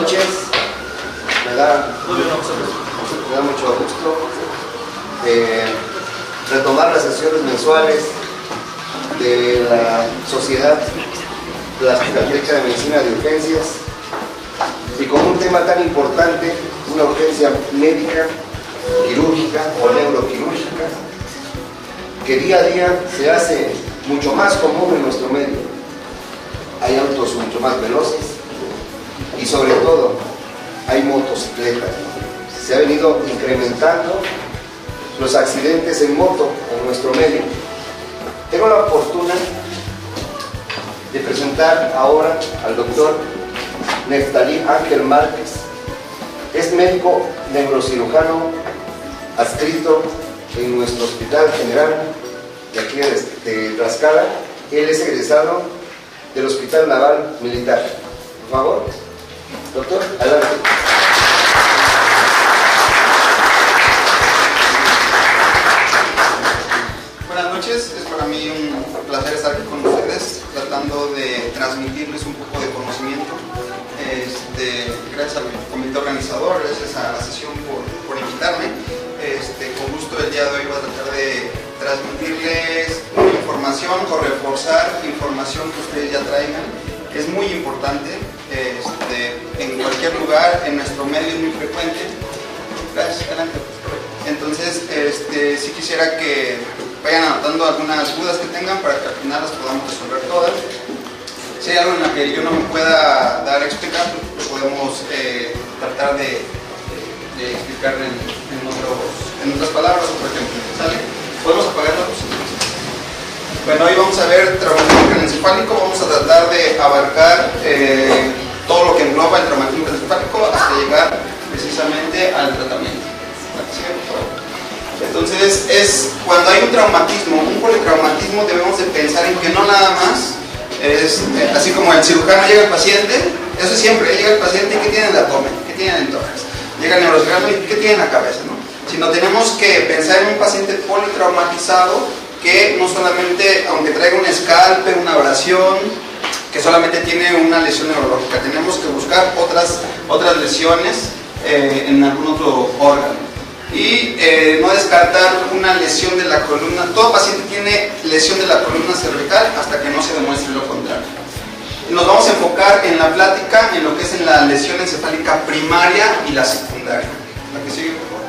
noches. Me da mucho gusto retomar las sesiones mensuales de la Sociedad de la Psiquiátrica de Medicina de Urgencias, y con un tema tan importante, una urgencia médica, quirúrgica o neuroquirúrgica, que día a día se hace mucho más común en nuestro medio. Hay autos mucho más veloces y sobre todo hay motocicletas. Se ha venido incrementando los accidentes en moto en nuestro medio. Tengo la fortuna de presentar ahora al doctor Neftalí Ángel Márquez. Es médico neurocirujano adscrito en nuestro Hospital General de aquí de Tlaxcala. Él es egresado del Hospital Naval Militar. Por favor, doctor, adelante. Buenas noches, es para mí un placer estar aquí con ustedes, tratando de transmitirles un poco de conocimiento. Gracias al comité organizador, gracias a la sesión por invitarme. Con gusto el día de hoy voy a tratar de transmitirles información o reforzar información que ustedes ya traigan. Es muy importante, en cualquier lugar, en nuestro medio es muy frecuente. Gracias, adelante. Entonces, sí quisiera que vayan anotando algunas dudas que tengan para que al final las podamos resolver todas. Si hay algo en la que yo no me pueda dar a explicar, lo podemos tratar de explicar en otras palabras, por ejemplo. ¿Sale? ¿Podemos apagar la luz? Bueno, hoy vamos a ver traumatismo craneoencefálico. Vamos a tratar de abarcar todo lo que engloba el traumatismo craneoencefálico hasta llegar precisamente al tratamiento. Entonces, cuando hay un traumatismo, un politraumatismo, debemos de pensar en que no nada más es así como el cirujano llega al paciente, eso es siempre, llega el paciente y ¿qué tiene en el abdomen? ¿Qué tiene en el tórax? Llega el neurocirujano y ¿qué tiene en la cabeza? ¿No? Sino tenemos que pensar en un paciente politraumatizado que no solamente, aunque traiga un escalpe, una abrasión, que solamente tiene una lesión neurológica, tenemos que buscar otras lesiones en algún otro órgano. Y no descartar una lesión de la columna. Todo paciente tiene lesión de la columna cervical hasta que no se demuestre lo contrario. Nos vamos a enfocar en la plática en lo que es en la lesión encefálica primaria y la secundaria. La que sigue, por favor.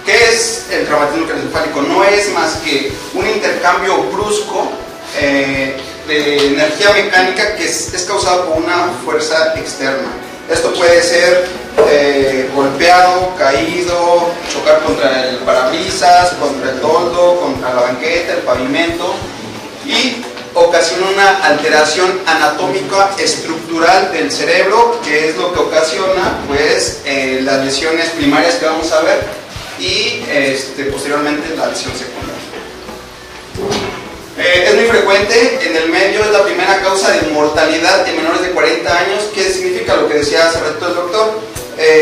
¿Qué es el traumatismo craneoencefálico? No es más que un intercambio brusco de energía mecánica que es causado por una fuerza externa. Esto puede ser golpeado, caído, chocar contra el parabrisas, contra el toldo, contra la banqueta, el pavimento, y ocasiona una alteración anatómica estructural del cerebro, que es lo que ocasiona pues las lesiones primarias que vamos a ver y posteriormente la lesión secundaria. Es muy frecuente en el medio, es la primera causa de mortalidad en menores de 40 años. ¿Qué significa lo que decía hace rato el doctor?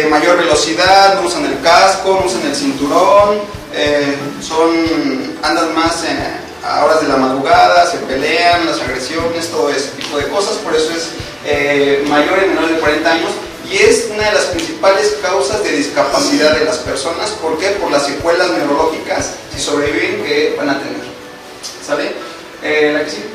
Mayor velocidad, no usan el casco, no usan el cinturón, andan más a horas de la madrugada, se pelean, las agresiones, todo ese tipo de cosas. Por eso es mayor en menores de 40 años y es una de las principales causas de discapacidad de las personas. ¿Por qué? Por las secuelas neurológicas, si sobreviven, que van a tener. ¿Sale? La que sigue.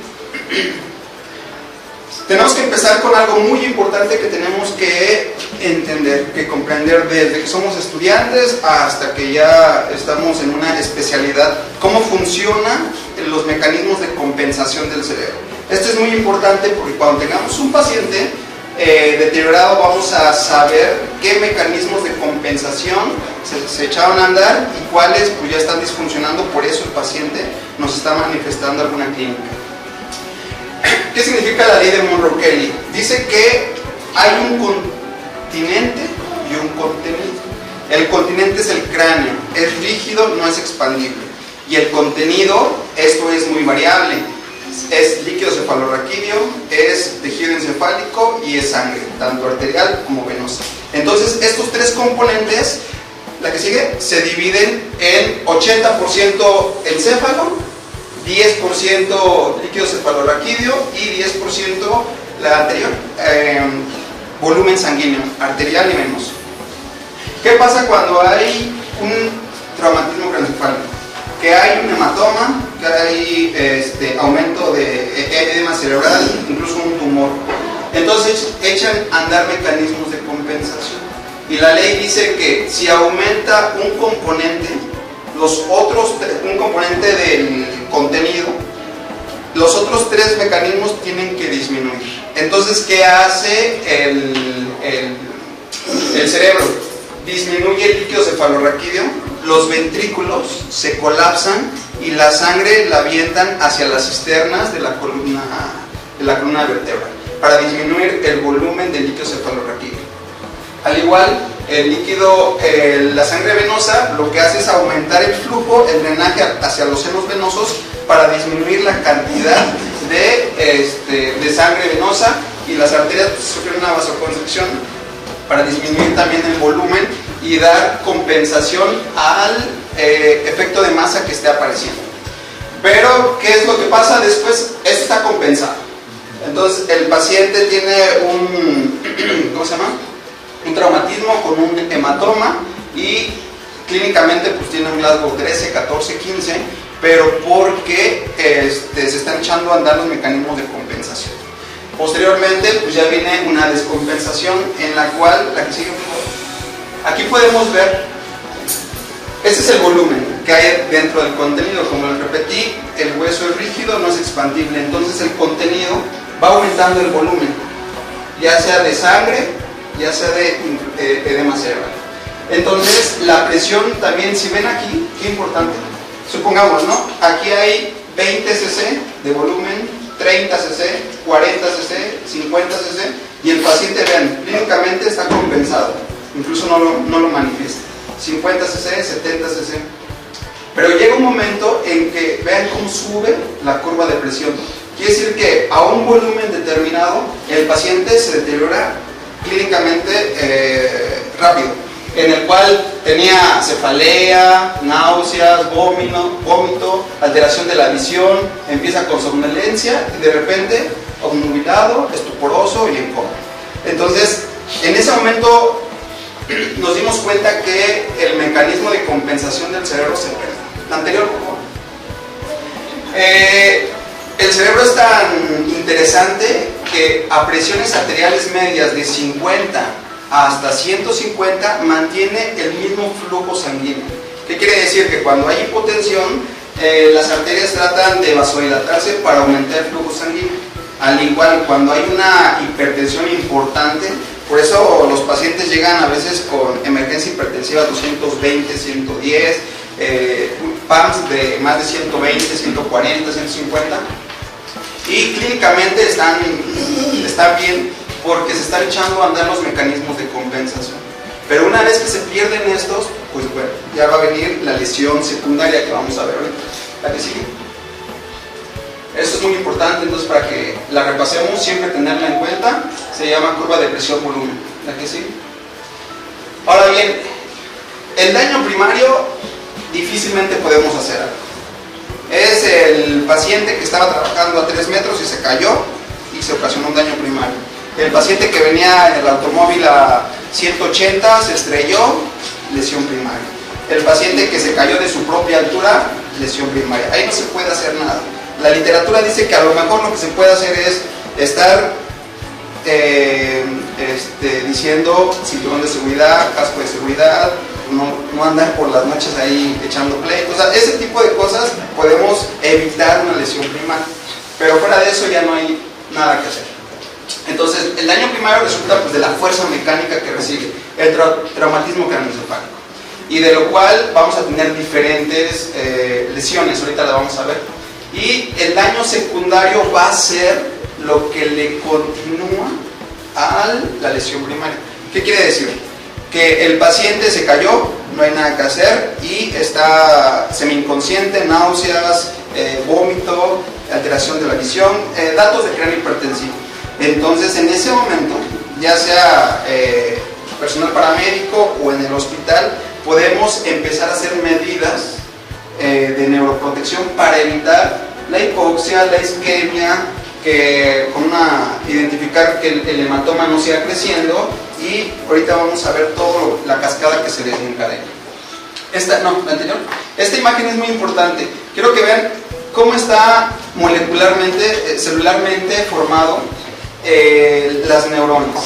Tenemos que empezar con algo muy importante que tenemos que entender, que comprender desde que somos estudiantes hasta que ya estamos en una especialidad, cómo funcionan los mecanismos de compensación del cerebro. Esto es muy importante porque cuando tengamos un paciente deteriorado vamos a saber qué mecanismos de compensación se echaron a andar y cuáles pues ya están disfuncionando. Por eso el paciente nos está manifestando alguna clínica. ¿Qué significa la ley de Monroe-Kelly? Dice que hay un continente y un contenido. El continente es el cráneo, es rígido, no es expandible. Y el contenido, esto es muy variable. Es líquido cefalorraquídeo, es tejido encefálico y es sangre, tanto arterial como venosa. Entonces, estos tres componentes, la que sigue, se dividen en 80% encéfalo, 10% líquido cefalorraquídeo y 10% la anterior, volumen sanguíneo, arterial y venoso. ¿Qué pasa cuando hay un traumatismo craneoencefálico? Que hay un hematoma, que hay aumento de edema cerebral, incluso un tumor. Entonces echan a andar mecanismos de compensación. Y la ley dice que si aumenta un componente, un componente del contenido, los otros tres mecanismos tienen que disminuir. Entonces, ¿qué hace el cerebro? Disminuye el líquido cefalorraquídeo, los ventrículos se colapsan y la sangre la avientan hacia las cisternas de la columna vertebral para disminuir el volumen del líquido cefalorraquídeo. Al igual, la sangre venosa lo que hace es aumentar el flujo, el drenaje hacia los senos venosos para disminuir la cantidad de sangre venosa, y las arterias sufren una vasoconstricción para disminuir también el volumen y dar compensación al efecto de masa que esté apareciendo. Pero, ¿qué es lo que pasa después? Esto está compensado. Entonces, el paciente tiene un traumatismo con un hematoma y clínicamente pues tiene un Glasgow 13, 14, 15, pero porque se están echando a andar los mecanismos de compensación. Posteriormente pues ya viene una descompensación en la cual, la que sigue por favor, aquí podemos ver, ese es el volumen que hay dentro del contenido. Como les repetí, el hueso es rígido, no es expandible, entonces el contenido va aumentando el volumen, ya sea de sangre, ya sea de edema cerebral. Entonces la presión también, si ven aquí, qué importante, supongamos, ¿no? Aquí hay 20 cc de volumen, 30 cc, 40 cc, 50 cc, y el paciente, vean, clínicamente está compensado, incluso no lo manifiesta, 50 cc, 70 cc. Pero llega un momento en que vean cómo sube la curva de presión. Quiere decir que a un volumen determinado el paciente se deteriora clínicamente rápido, en el cual tenía cefalea, náuseas, vómito, alteración de la visión, empieza con somnolencia y de repente obnubilado, estuporoso y en coma. Entonces, en ese momento nos dimos cuenta que el mecanismo de compensación del cerebro se pierde. La anterior, por favor. El cerebro es tan interesante que a presiones arteriales medias de 50 hasta 150 mantiene el mismo flujo sanguíneo. ¿Qué quiere decir? Que cuando hay hipotensión, las arterias tratan de vasodilatarse para aumentar el flujo sanguíneo. Al igual, cuando hay una hipertensión importante, por eso los pacientes llegan a veces con emergencia hipertensiva 220, 110, PAMS de más de 120, 140, 150, y clínicamente están bien porque se están echando a andar los mecanismos de compensación. Pero una vez que se pierden estos, pues bueno, ya va a venir la lesión secundaria que vamos a ver ahorita. ¿La que sigue? Esto es muy importante, entonces para que la repasemos, siempre tenerla en cuenta. Se llama curva de presión-volumen. ¿La que sigue? Ahora bien, el daño primario difícilmente podemos hacer algo. Es el paciente que estaba trabajando a 3 metros y se cayó y se ocasionó un daño primario. El paciente que venía en el automóvil a 180 se estrelló, lesión primaria. El paciente que se cayó de su propia altura, lesión primaria. Ahí no se puede hacer nada. La literatura dice que a lo mejor lo que se puede hacer es estar diciendo cinturón de seguridad, casco de seguridad, no andar por las noches ahí echando pleitos. O sea, ese tipo de cosas podemos evitar una lesión primaria, pero fuera de eso ya no hay nada que hacer. Entonces, el daño primario resulta pues de la fuerza mecánica que recibe el traumatismo craneoencefálico, y de lo cual vamos a tener diferentes lesiones, ahorita la vamos a ver. Y el daño secundario va a ser lo que le continúa a la lesión primaria. ¿Qué quiere decir? Que el paciente se cayó, no hay nada que hacer y está semi-inconsciente, náuseas, vómito, alteración de la visión, datos de cráneo hipertensivo. Entonces, en ese momento, ya sea personal paramédico o en el hospital, podemos empezar a hacer medidas de neuroprotección para evitar la hipoxia, la isquemia, identificar que el hematoma no siga creciendo, y ahorita vamos a ver toda la cascada que se desencadena. La anterior. Esta imagen es muy importante. Quiero que vean cómo está molecularmente, celularmente formado las neuronas.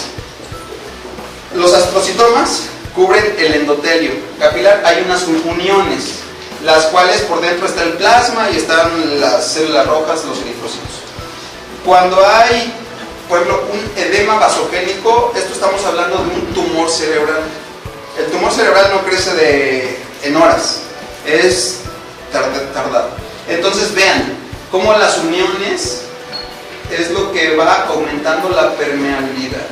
Los astrocitomas cubren el endotelio capilar. Hay unas uniones, las cuales por dentro está el plasma y están las células rojas, los eritrocitos. Cuando hay, por ejemplo, un edema vasogénico, esto estamos hablando de un tumor cerebral. El tumor cerebral no crece en horas, es tardado. Entonces vean cómo las uniones es lo que va aumentando la permeabilidad.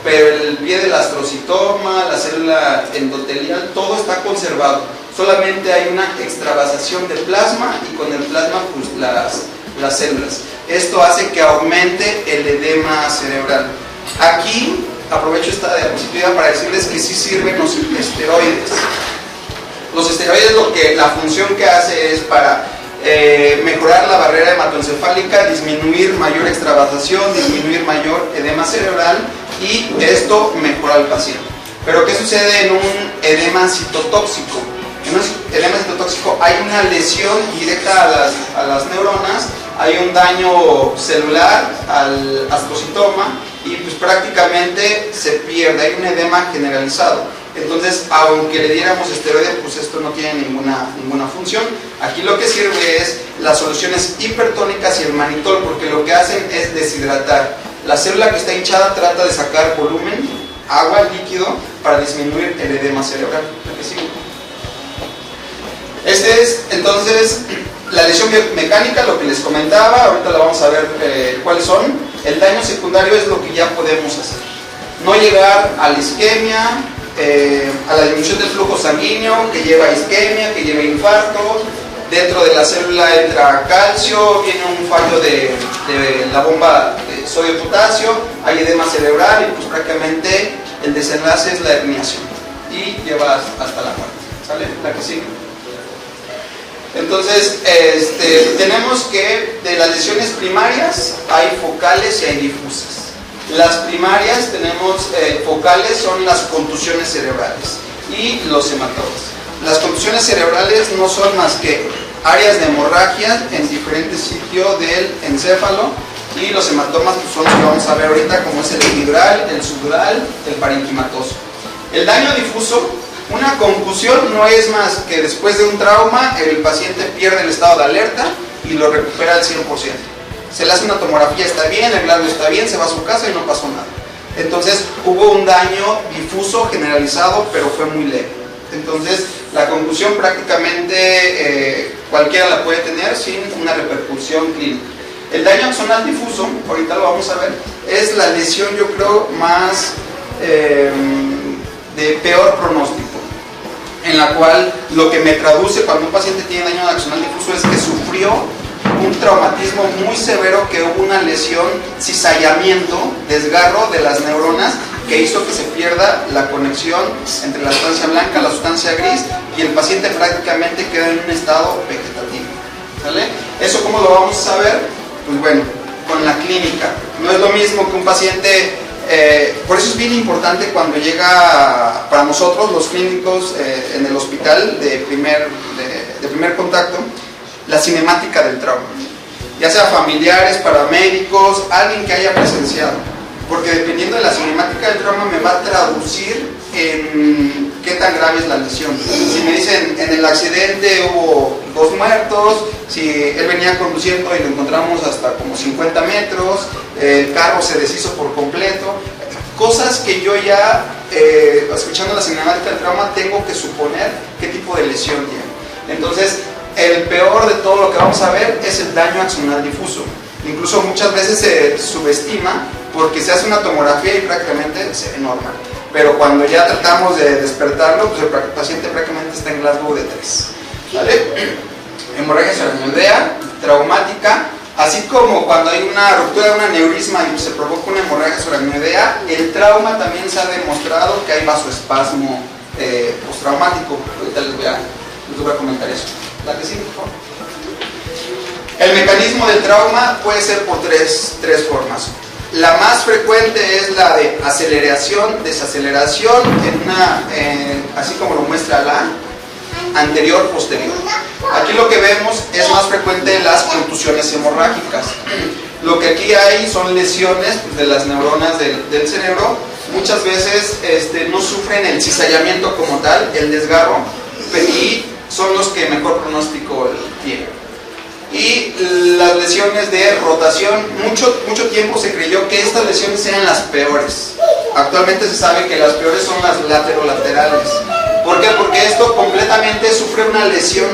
Pero el pie del astrocitoma, la célula endotelial, todo está conservado. Solamente hay una extravasación de plasma, y con el plasma pues las células. Esto hace que aumente el edema cerebral. Aquí aprovecho esta diapositiva para decirles que sí sirven los esteroides. Los esteroides, la función que hace es para mejorar la barrera hematoencefálica, disminuir mayor extravasación, disminuir mayor edema cerebral, y esto mejora al paciente. Pero ¿qué sucede en un edema citotóxico? En un edema citotóxico hay una lesión directa a las neuronas, hay un daño celular al astrocitoma, y pues prácticamente se pierde, hay un edema generalizado. Entonces, aunque le diéramos esteroide, pues esto no tiene ninguna función. Aquí lo que sirve es las soluciones hipertónicas y el manitol, porque lo que hacen es deshidratar. La célula que está hinchada trata de sacar volumen, agua, líquido, para disminuir el edema cerebral. Este es entonces la lesión biomecánica, lo que les comentaba. Ahorita la vamos a ver cuáles son. El daño secundario es lo que ya podemos hacer. No llegar a la isquemia, a la disminución del flujo sanguíneo, que lleva a isquemia, que lleva a infarto. Dentro de la célula entra calcio, viene un fallo de la bomba de sodio-potasio, hay edema cerebral, y pues prácticamente el desenlace es la herniación y lleva hasta la muerte. ¿Sale? La que sigue. Entonces, tenemos que de las lesiones primarias hay focales y hay difusas. Las primarias tenemos focales, son las contusiones cerebrales, y los hematomas. Las contusiones cerebrales no son más que áreas de hemorragia en diferentes sitios del encéfalo, y los hematomas pues son los que vamos a ver ahorita, como es el epidural, el subdural, el parenquimatoso. El daño difuso, una concusión no es más que después de un trauma el paciente pierde el estado de alerta y lo recupera al 100%. Se le hace una tomografía, está bien, el glándulo está bien, se va a su casa y no pasó nada. Entonces hubo un daño difuso generalizado, pero fue muy leve. Entonces la concusión prácticamente cualquiera la puede tener sin una repercusión clínica. El daño axonal difuso, ahorita lo vamos a ver, es la lesión, yo creo, más de peor pronóstico, en la cual lo que me traduce cuando un paciente tiene daño axonal difuso es que sufrió un traumatismo muy severo, que hubo una lesión, cizallamiento, desgarro de las neuronas, que hizo que se pierda la conexión entre la sustancia blanca, la sustancia gris, y el paciente prácticamente queda en un estado vegetativo. ¿Sale? ¿Eso cómo lo vamos a saber? Pues bueno, con la clínica. No es lo mismo que un paciente, por eso es bien importante cuando llega para nosotros los clínicos en el hospital de primer contacto, la cinemática del trauma, ya sea familiares, paramédicos, alguien que haya presenciado, porque dependiendo de la cinemática del trauma me va a traducir en qué tan grave es la lesión. Si me dicen en el accidente hubo 2 muertos, si él venía conduciendo y lo encontramos hasta como 50 metros, el carro se deshizo por completo, cosas que yo ya escuchando la cinemática del trauma tengo que suponer qué tipo de lesión tiene. Entonces el peor de todo lo que vamos a ver es el daño axonal difuso. Incluso muchas veces se subestima porque se hace una tomografía y prácticamente se ve normal. Pero cuando ya tratamos de despertarlo, pues el paciente prácticamente está en Glasgow de 3. ¿Vale? Hemorragia cerebroidea, traumática, así como cuando hay una ruptura de un aneurisma y se provoca una hemorragia cerebroidea, el trauma también se ha demostrado que hay vasoespasmo postraumático. Ahorita les voy a comentar eso. La que sigue, por favor. El mecanismo del trauma puede ser por tres formas. La más frecuente es la de aceleración, desaceleración, así como lo muestra la anterior, posterior. Aquí lo que vemos es más frecuente las contusiones hemorrágicas. Lo que aquí hay son lesiones de las neuronas del cerebro. Muchas veces no sufren el cizallamiento como tal, el desgarro, y son los que mejor pronóstico tienen. Y las lesiones de rotación, mucho tiempo se creyó que estas lesiones eran las peores. Actualmente se sabe que las peores son las laterolaterales. ¿Por qué? Porque esto completamente sufre una lesión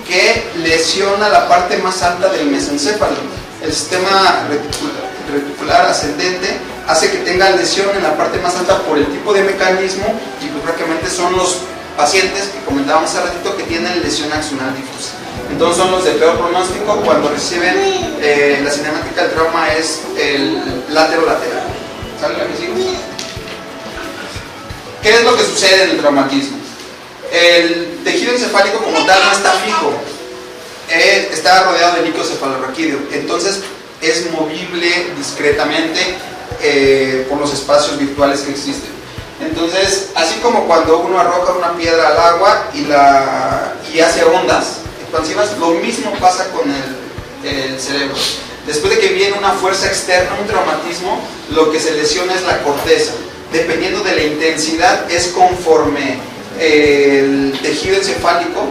que lesiona la parte más alta del mesencéfalo. El sistema reticular ascendente hace que tenga lesión en la parte más alta por el tipo de mecanismo, y pues prácticamente son los pacientes que comentábamos hace ratito que tienen lesión axonal difusa. Entonces son los de peor pronóstico cuando reciben la cinemática del trauma, es el laterolateral. ¿Sale la que sigue? ¿Qué es lo que sucede en el traumatismo? El tejido encefálico como tal no está fijo, está rodeado de líquido cefalorraquídeo, entonces es movible discretamente por los espacios virtuales que existen. Entonces, así como cuando uno arroja una piedra al agua y hace ondas expansivas, lo mismo pasa con el cerebro. Después de que viene una fuerza externa, un traumatismo, lo que se lesiona es la corteza. Dependiendo de la intensidad, es conforme el tejido encefálico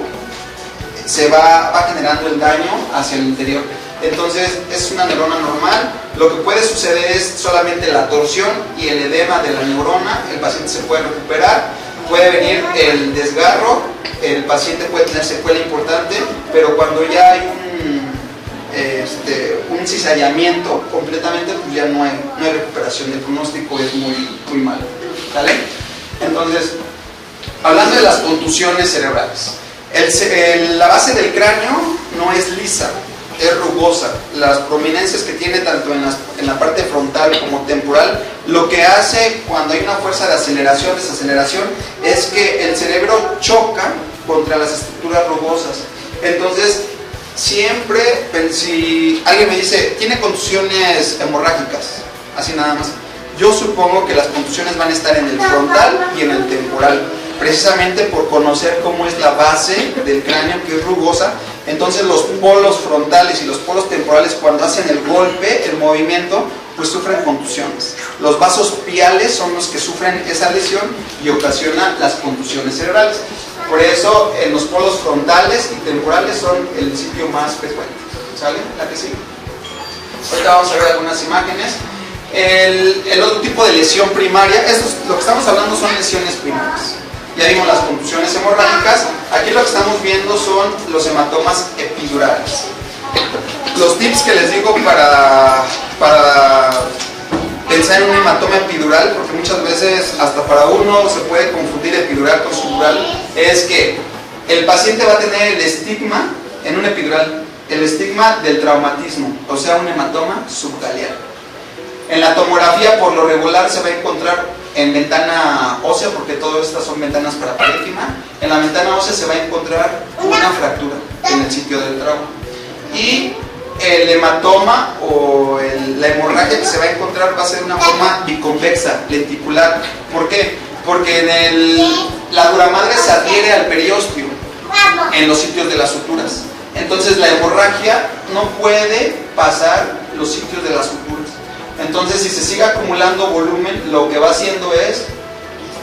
se va generando el daño hacia el interior. Entonces es una neurona normal. Lo que puede suceder es solamente la torsión y el edema de la neurona. El paciente se puede recuperar, puede venir el desgarro, el paciente puede tener secuela importante, pero cuando ya hay un cizallamiento completamente, pues ya no hay recuperación. El pronóstico es muy malo. ¿Vale? Entonces, hablando de las contusiones cerebrales, la base del cráneo no es lisa, es rugosa. Las prominencias que tiene tanto en la parte frontal como temporal, lo que hace cuando hay una fuerza de aceleración, desaceleración, es que el cerebro choca contra las estructuras rugosas. Entonces, siempre, si alguien me dice, tiene contusiones hemorrágicas, así nada más, yo supongo que las contusiones van a estar en el frontal y en el temporal, precisamente por conocer cómo es la base del cráneo, que es rugosa. Entonces los polos frontales y los polos temporales, cuando hacen el golpe, el movimiento, pues sufren contusiones. Los vasos piales son los que sufren esa lesión y ocasionan las contusiones cerebrales. Por eso en los polos frontales y temporales son el sitio más frecuente. ¿Sale? La que sigue. Ahorita vamos a ver algunas imágenes. El otro tipo de lesión primaria, lo que estamos hablando son lesiones primarias. Ya vimos las contusiones hemorrágicas. Aquí lo que estamos viendo son los hematomas epidurales. Los tips que les digo para pensar en un hematoma epidural, porque muchas veces hasta para uno se puede confundir epidural con sutural, es que el paciente va a tener el estigma en un epidural, el estigma del traumatismo, o sea, un hematoma subcaliar. En la tomografía, por lo regular, se va a encontrar en ventana ósea, porque todas estas son ventanas para parénquima. En la ventana ósea se va a encontrar una fractura en el sitio del trauma. Y el hematoma o la hemorragia que se va a encontrar va a ser una forma biconvexa, lenticular. ¿Por qué? Porque la duramadre se adhiere al periósteo en los sitios de las suturas. Entonces la hemorragia no puede pasar los sitios de las suturas. Entonces, si se sigue acumulando volumen, lo que va haciendo es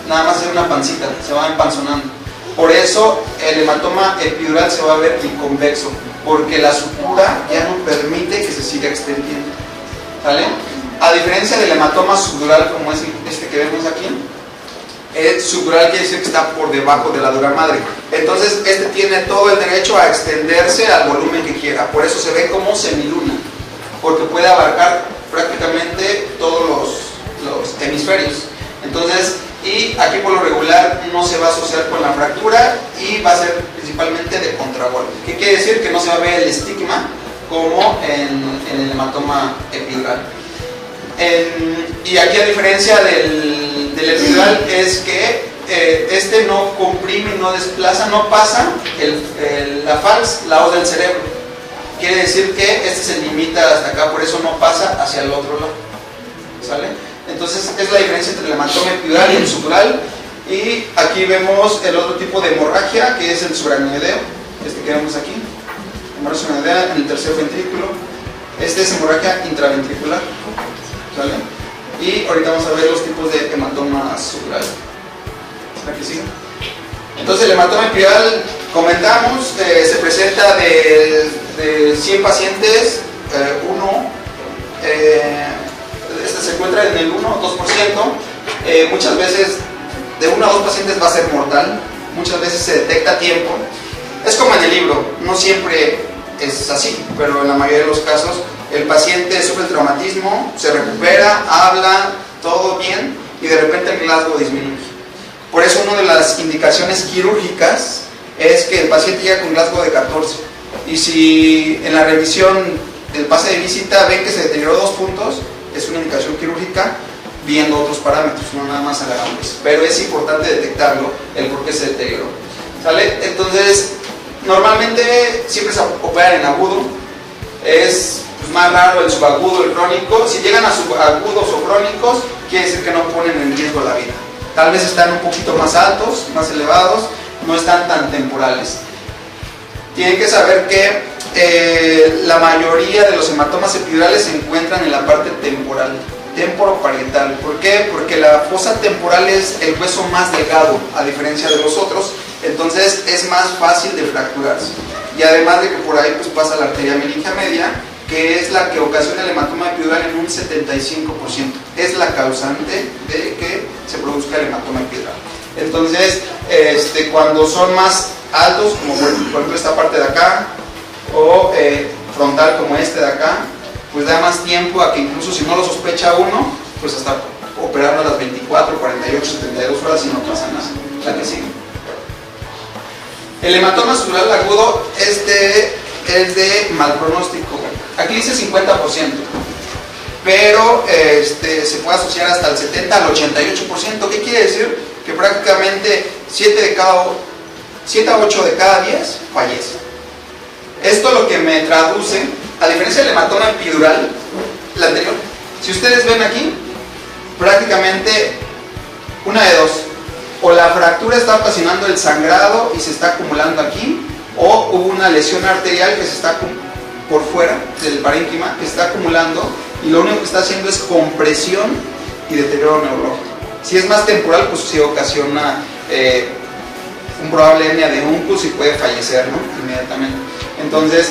nada más hacer una pancita, se va empanzonando. Por eso el hematoma epidural se va a ver biconvexo, porque la sutura ya no permite que se siga extendiendo. ¿Vale? A diferencia del hematoma subdural, como es este que vemos aquí, el subdural quiere decir que está por debajo de la duramadre. Entonces, este tiene todo el derecho a extenderse al volumen que quiera. Por eso se ve como semiluna, porque puede abarcar prácticamente todos los hemisferios. Entonces, y aquí por lo regular no se va a asociar con la fractura y va a ser principalmente de contragolpe. ¿Qué quiere decir? Que no se va a ver el estigma como en el hematoma epidural. Y aquí, a diferencia del epidural, es que este no comprime, no desplaza, no pasa la falz, la hoz del cerebro. quiere decir que este se limita hasta acá, por eso no pasa hacia el otro lado, ¿sale? Entonces es la diferencia entre el hematoma epidural y el subdural. Y aquí vemos el otro tipo de hemorragia, que es el subaracnoideo, este que vemos aquí, hemorragia subaracnoidea en el tercer ventrículo. Este es hemorragia intraventricular, ¿sale? Y ahorita vamos a ver los tipos de hematomas subdurales. Aquí sigue. Entonces el hematoma epidural, comentamos, se presenta de 100 pacientes, se encuentra en el 1 o 2%. Muchas veces de 1 a 2 pacientes va a ser mortal, muchas veces se detecta a tiempo. Es como en el libro, no siempre es así, pero en la mayoría de los casos el paciente sufre el traumatismo, se recupera, habla, todo bien, y de repente el Glasgow disminuye. Por eso una de las indicaciones quirúrgicas es que el paciente llega con Glasgow de 14, y si en la revisión del pase de visita ven que se deterioró 2 puntos, es una indicación quirúrgica viendo otros parámetros, no nada más agarrándoles. Pero es importante detectarlo, el por qué se deterioró, ¿sale? Entonces, normalmente siempre se opera en agudo, es más raro el subagudo, el crónico. Si llegan a subagudos o crónicos, quiere decir que no ponen en riesgo la vida. Tal vez están un poquito más altos, más elevados, no están tan temporales. Tienen que saber que la mayoría de los hematomas epidurales se encuentran en la parte temporal, temporoparietal. ¿Por qué? Porque la fosa temporal es el hueso más delgado, a diferencia de los otros, entonces es más fácil de fracturarse. Y además de que por ahí pues pasa la arteria meningia media, que es la que ocasiona el hematoma epidural en un 75%. Es la causante de que se produzca el hematoma epidural. Entonces, cuando son más altos, como por ejemplo esta parte de acá, o frontal como este de acá, pues da más tiempo a que incluso si no lo sospecha uno, pues hasta operarlo a las 24, 48, 72 horas y no pasa nada. La que sigue. El hematoma subdural agudo es de mal pronóstico. Aquí dice 50%, pero se puede asociar hasta el 70 al 88%. ¿Qué quiere decir? Que prácticamente 7 a 8 de cada 10 fallece. Esto lo que me traduce, a diferencia del hematoma epidural, la anterior, si ustedes ven aquí, prácticamente una de dos: o la fractura está ocasionando el sangrado y se está acumulando aquí, o hubo una lesión arterial que se está por fuera del parénquima, que está acumulando, y lo único que está haciendo es compresión y deterioro neurológico. Si es más temporal, pues sí ocasiona un probable hernia de uncus y puede fallecer, ¿no?, inmediatamente. Entonces,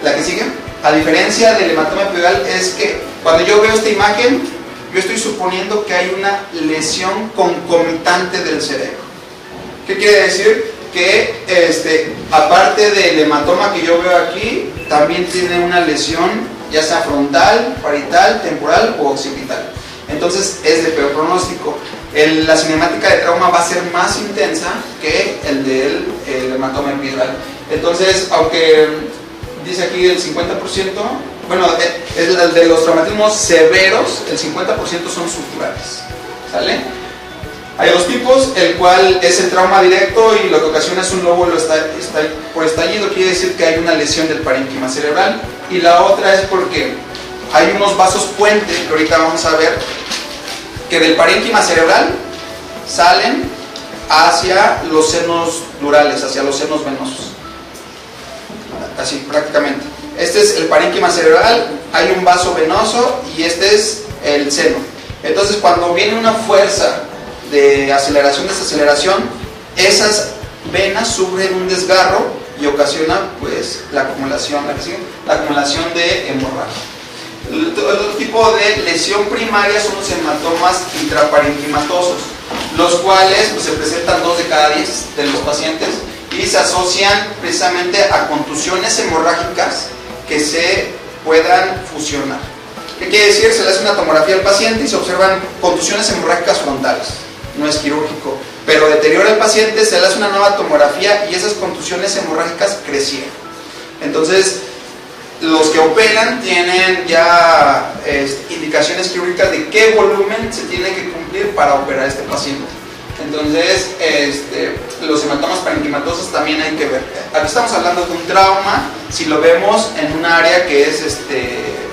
la que sigue, a diferencia del hematoma epidural, es que cuando yo veo esta imagen, yo estoy suponiendo que hay una lesión concomitante del cerebro. ¿Qué quiere decir? Que aparte del hematoma que yo veo aquí, también tiene una lesión, ya sea frontal, parietal, temporal o occipital. Entonces es de peor pronóstico. La cinemática de trauma va a ser más intensa que el del hematoma epidural. Entonces, aunque dice aquí el 50%, bueno, el de los traumatismos severos, el 50% son subdurales, ¿sale? Hay dos tipos, el cual es el trauma directo y lo que ocasiona es un lóbulo por estallido, quiere decir que hay una lesión del parénquima cerebral, y la otra es porque hay unos vasos puente, que ahorita vamos a ver, que del parénquima cerebral salen hacia los senos durales, hacia los senos venosos. Así prácticamente. Este es el parénquima cerebral, hay un vaso venoso y este es el seno. Entonces cuando viene una fuerza de aceleración, desaceleración, esas venas sufren un desgarro y ocasiona pues la acumulación de hemorragia. El otro tipo de lesión primaria son los hematomas intraparenquimatosos, los cuales pues, se presentan 2 de cada 10 de los pacientes y se asocian precisamente a contusiones hemorrágicas que se puedan fusionar. ¿Qué quiere decir? Se le hace una tomografía al paciente y se observan contusiones hemorrágicas frontales. No es quirúrgico, pero deteriora al paciente, se le hace una nueva tomografía y esas contusiones hemorrágicas crecieron. Entonces, los que operan tienen ya indicaciones quirúrgicas de qué volumen se tiene que cumplir para operar a este paciente. Entonces, los hematomas parenquimatosos también hay que ver. Aquí estamos hablando de un trauma, si lo vemos en un área que es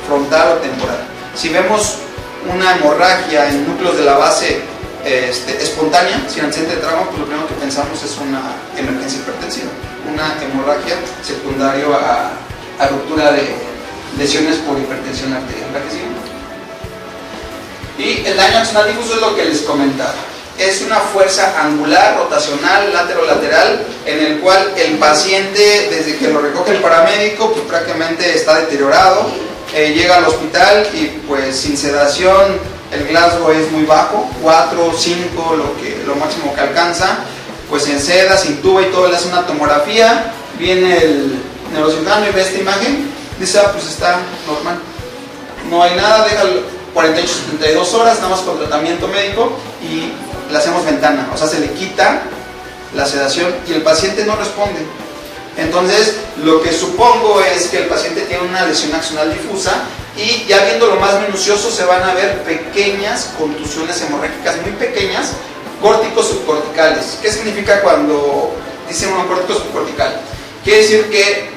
frontal o temporal. Si vemos una hemorragia en núcleos de la base espontánea, sin antecedente de trauma, pues lo primero que pensamos es una emergencia hipertensiva, una hemorragia secundaria a ruptura de lesiones por hipertensión arterial. ¿Verdad que sí? Y el daño axonal difuso es lo que les comentaba. Es una fuerza angular, rotacional, lateral, en el cual el paciente, desde que lo recoge el paramédico, pues prácticamente está deteriorado, llega al hospital y pues sin sedación el Glasgow es muy bajo, 4, 5, lo máximo que alcanza, pues se enceda, se intuba y todo, le hace una tomografía, viene el neurocirujano y ve esta imagen, dice, pues está normal, no hay nada, deja 48, 72 horas, nada más con tratamiento médico y le hacemos ventana, o sea, se le quita la sedación y el paciente no responde. Entonces, lo que supongo es que el paciente tiene una lesión axonal difusa y ya viendo lo más minucioso se van a ver pequeñas contusiones hemorrágicas muy pequeñas, córticos subcorticales. ¿Qué significa cuando dice un córtico subcortical? Quiere decir que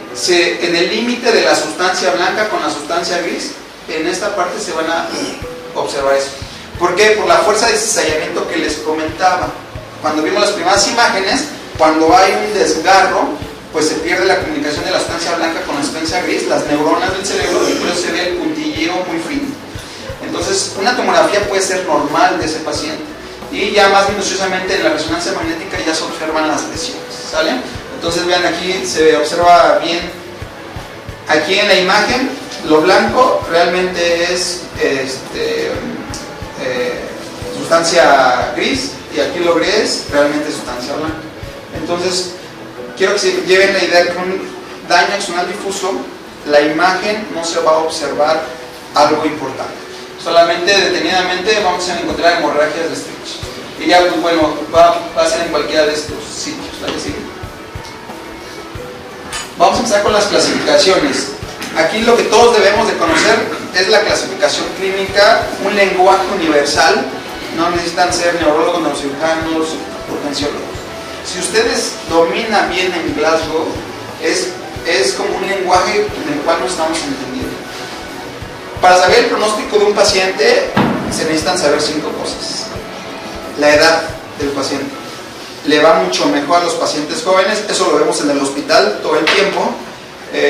en el límite de la sustancia blanca con la sustancia gris, en esta parte se van a observar eso. ¿Por qué? Por la fuerza de cizallamiento que les comentaba. Cuando vimos las primeras imágenes, cuando hay un desgarro, pues se pierde la comunicación de la sustancia blanca con la sustancia gris, las neuronas del cerebro, y por eso se ve el puntilleo muy fino. Entonces, una tomografía puede ser normal de ese paciente. Y ya más minuciosamente en la resonancia magnética ya se observan las lesiones, ¿sale? Entonces, vean aquí, se observa bien. Aquí en la imagen, lo blanco realmente es sustancia gris, y aquí lo gris realmente es sustancia blanca. Entonces, quiero que se lleven la idea que un daño axonal difuso, la imagen no se va a observar algo importante. Solamente detenidamente vamos a encontrar hemorragias de Stritch. Y ya, pues bueno, va a ser en cualquiera de estos sitios. ¿La que sigue? Vamos a empezar con las clasificaciones. Aquí lo que todos debemos de conocer es la clasificación clínica, un lenguaje universal. No necesitan ser neurólogos, neurocirujanos, urgenciólogos. Si ustedes dominan bien en Glasgow, es como un lenguaje en el cual no estamos entendiendo. Para saber el pronóstico de un paciente, se necesitan saber 5 cosas. La edad del paciente. Le va mucho mejor a los pacientes jóvenes, eso lo vemos en el hospital todo el tiempo.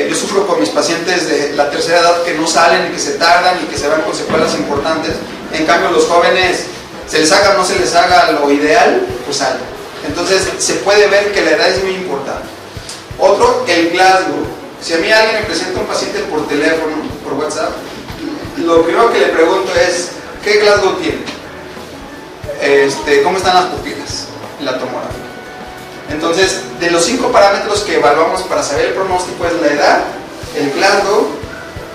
Yo sufro con mis pacientes de la tercera edad que no salen y que se tardan y que se van con secuelas importantes. En cambio, los jóvenes, se les haga o no se les haga lo ideal, pues salen. Entonces se puede ver que la edad es muy importante. Otro, el Glasgow. Si a mí alguien me presenta un paciente por teléfono, por WhatsApp, lo primero que le pregunto es, ¿qué Glasgow tiene? ¿Cómo están las pupilas? La tomografía. Entonces, de los 5 parámetros que evaluamos para saber el pronóstico es la edad, el Glasgow,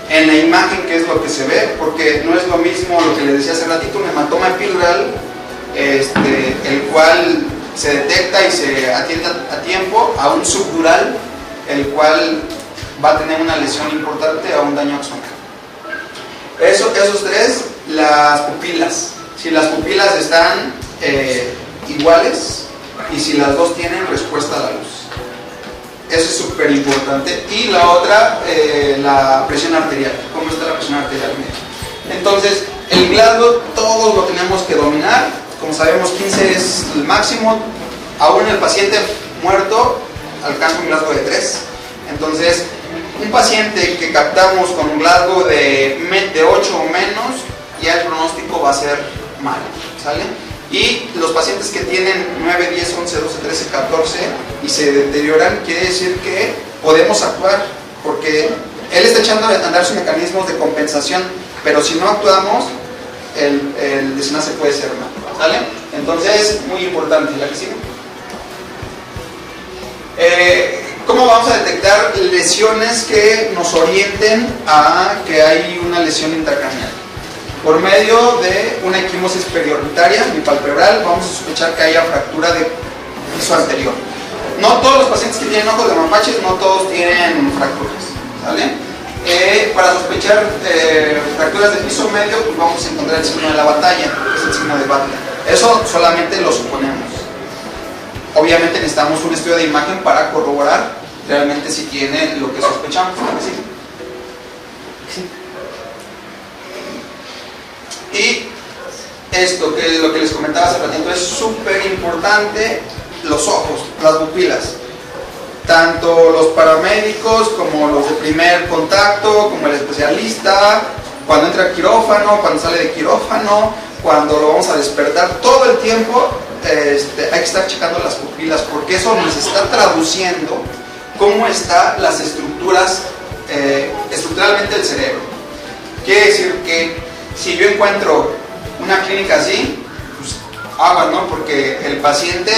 en la imagen que es lo que se ve, porque no es lo mismo lo que les decía hace ratito, un hematoma epidural, el cual se detecta y se atiende a tiempo, a un subdural, el cual va a tener una lesión importante, a un daño axonal. Esos 3, las pupilas. Si las pupilas están iguales y si las dos tienen respuesta a la luz. Eso es súper importante. Y la otra, la presión arterial. ¿Cómo está la presión arterial? Entonces, el Glasgow todos lo tenemos que dominar. Como sabemos, 15 es el máximo. Aún el paciente muerto alcanza un Glasgow de 3. Entonces, un paciente que captamos con un Glasgow de 8 o menos, ya el pronóstico va a ser malo, ¿sale? Y los pacientes que tienen 9, 10, 11, 12, 13, 14 y se deterioran, quiere decir que podemos actuar, porque él está echando a andar sus mecanismos de compensación, pero si no actuamos, el desenlace puede ser malo, ¿sale? Entonces, muy importante. ¿La que sigue? ¿Cómo vamos a detectar lesiones que nos orienten a que hay una lesión intracraneal? Por medio de una equimosis periorbitaria bipalpebral, vamos a sospechar que haya fractura de piso anterior. No todos los pacientes que tienen ojos de mapaches, no todos tienen fracturas, ¿sale? Para sospechar fracturas de piso medio, pues vamos a encontrar el signo de la batalla, que es el signo de Butler. Eso solamente lo suponemos. obviamente necesitamos un estudio de imagen para corroborar realmente si tiene lo que sospechamos. ¿Sí? Y esto, que lo que les comentaba hace ratito, es súper importante: los ojos, las pupilas. Tanto los paramédicos como los de primer contacto, como el especialista, cuando entra al quirófano, cuando sale de quirófano, cuando lo vamos a despertar, todo el tiempo hay que estar checando las pupilas, porque eso nos está traduciendo cómo están las estructuras, estructuralmente el cerebro. Quiere decir que si yo encuentro una clínica así, pues aguas, ¿no? Porque el paciente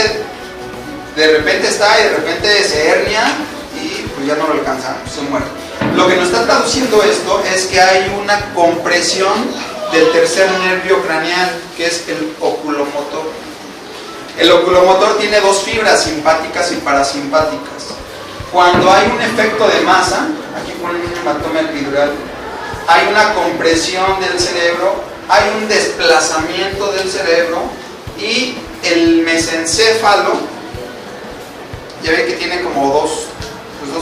de repente está y de repente se hernia y pues ya no lo alcanza, se muere. Lo que nos está traduciendo esto es que hay una compresión del tercer nervio craneal, que es el oculomotor. El oculomotor tiene dos fibras, simpáticas y parasimpáticas. Cuando hay un efecto de masa, aquí ponen un hematoma epidural, hay una compresión del cerebro, hay un desplazamiento del cerebro, y el mesencéfalo, ya ven que tiene como dos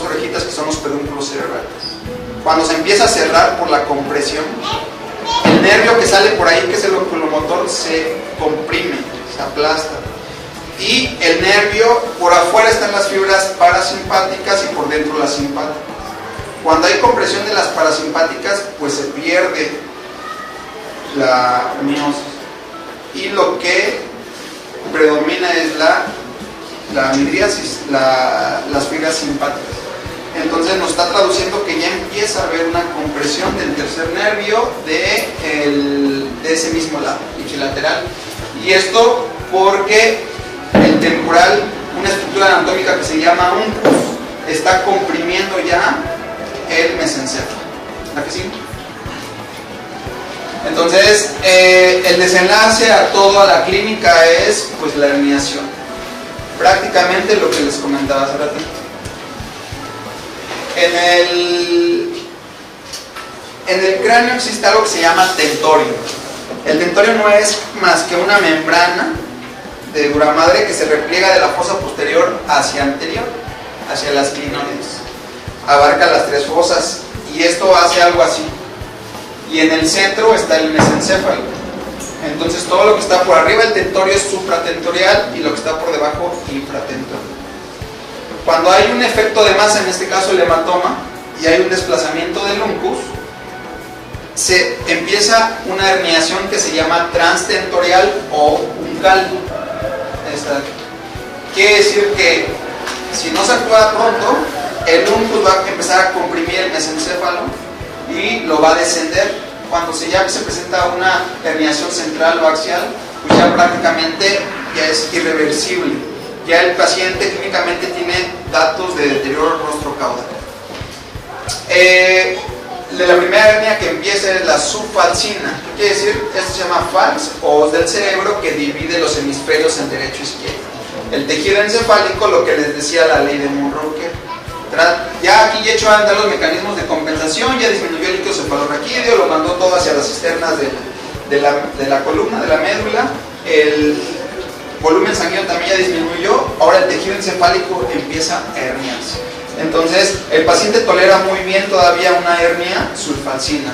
orejitas que son los pedúnculos cerebrales. Cuando se empieza a cerrar por la compresión, el nervio que sale por ahí, que es el oculomotor, se comprime, se aplasta. Y el nervio, por afuera están las fibras parasimpáticas y por dentro las simpáticas. Cuando hay compresión de las parasimpáticas, pues se pierde la miosis. Y lo que predomina es la midriasis, las fibras simpáticas. Entonces nos está traduciendo que ya empieza a haber una compresión del tercer nervio de ese mismo lado, ipsilateral. Y esto porque el temporal, una estructura anatómica que se llama uncus, está comprimiendo ya el mesencéfalo. ¿A que sí? Entonces, el desenlace a toda la clínica es pues la herniación. Prácticamente lo que les comentaba hace ratito. En el cráneo existe algo que se llama tentorio. El tentorio no es más que una membrana de duramadre que se repliega de la fosa posterior hacia anterior, hacia las clinoides. Abarca las tres fosas y esto hace algo así. Y en el centro está el mesencéfalo. Entonces todo lo que está por arriba del tentorio es supratentorial y lo que está por debajo infratentorial. Cuando hay un efecto de masa, en este caso el hematoma, y hay un desplazamiento del uncus, se empieza una herniación que se llama transtentorial o uncal. Quiere decir que si no se actúa pronto, el uncus va a empezar a comprimir el mesencéfalo y lo va a descender. Cuando ya se presenta una herniación central o axial, pues ya prácticamente ya es irreversible. Ya el paciente clínicamente tiene datos de deterioro rostro-caudal. De la primera hernia que empieza es la subfalcina. ¿Qué quiere decir? Esto se llama fals, o os del cerebro que divide los hemisferios en derecho e izquierdo. El tejido encefálico, lo que les decía la ley de Monroe. Ya aquí ya echó a andar los mecanismos de compensación, ya disminuyó el líquido cefalorraquídeo, lo mandó todo hacia las cisternas de la columna, de la médula. El volumen sanguíneo también ya disminuyó. Ahora el tejido encefálico empieza a herniarse. Entonces el paciente tolera muy bien todavía una hernia sulfalcina,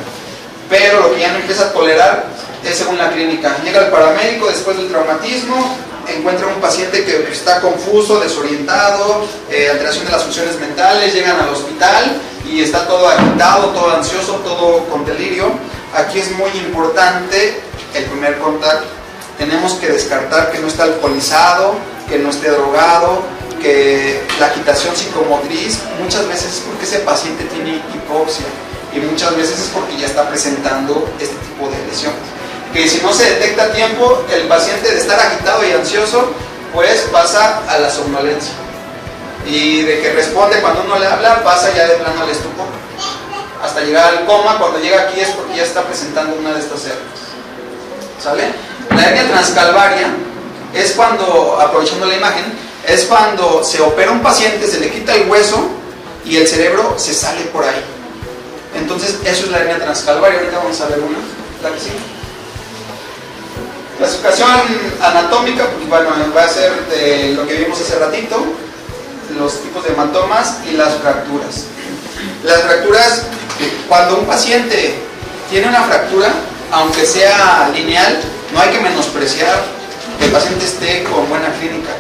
pero lo que ya no empieza a tolerar es según la clínica. Llega el paramédico después del traumatismo, encuentra un paciente que está confuso, desorientado, alteración de las funciones mentales, llegan al hospital y está todo agitado, todo ansioso, todo con delirio. Aquí es muy importante el primer contacto. Tenemos que descartar que no esté alcoholizado, que no esté drogado, que la agitación psicomotriz muchas veces es porque ese paciente tiene hipoxia y muchas veces es porque ya está presentando este tipo de lesiones. Que si no se detecta a tiempo, el paciente de estar agitado y ansioso, pues pasa a la somnolencia. Y de que responde cuando uno le habla, pasa ya de plano al estupor. Hasta llegar al coma, cuando llega aquí es porque ya está presentando una de estas hernias. ¿Sale? La hernia transcalvaria es cuando, aprovechando la imagen, es cuando se opera un paciente, se le quita el hueso y el cerebro se sale por ahí. Entonces, eso es la hernia transcalvaria. Ahorita vamos a ver una. ¿La que sigue? Clasificación anatómica, pues bueno, va a ser de lo que vimos hace ratito, los tipos de hematomas y las fracturas. Las fracturas, cuando un paciente tiene una fractura, aunque sea lineal, no hay que menospreciar que el paciente esté con buena clínica,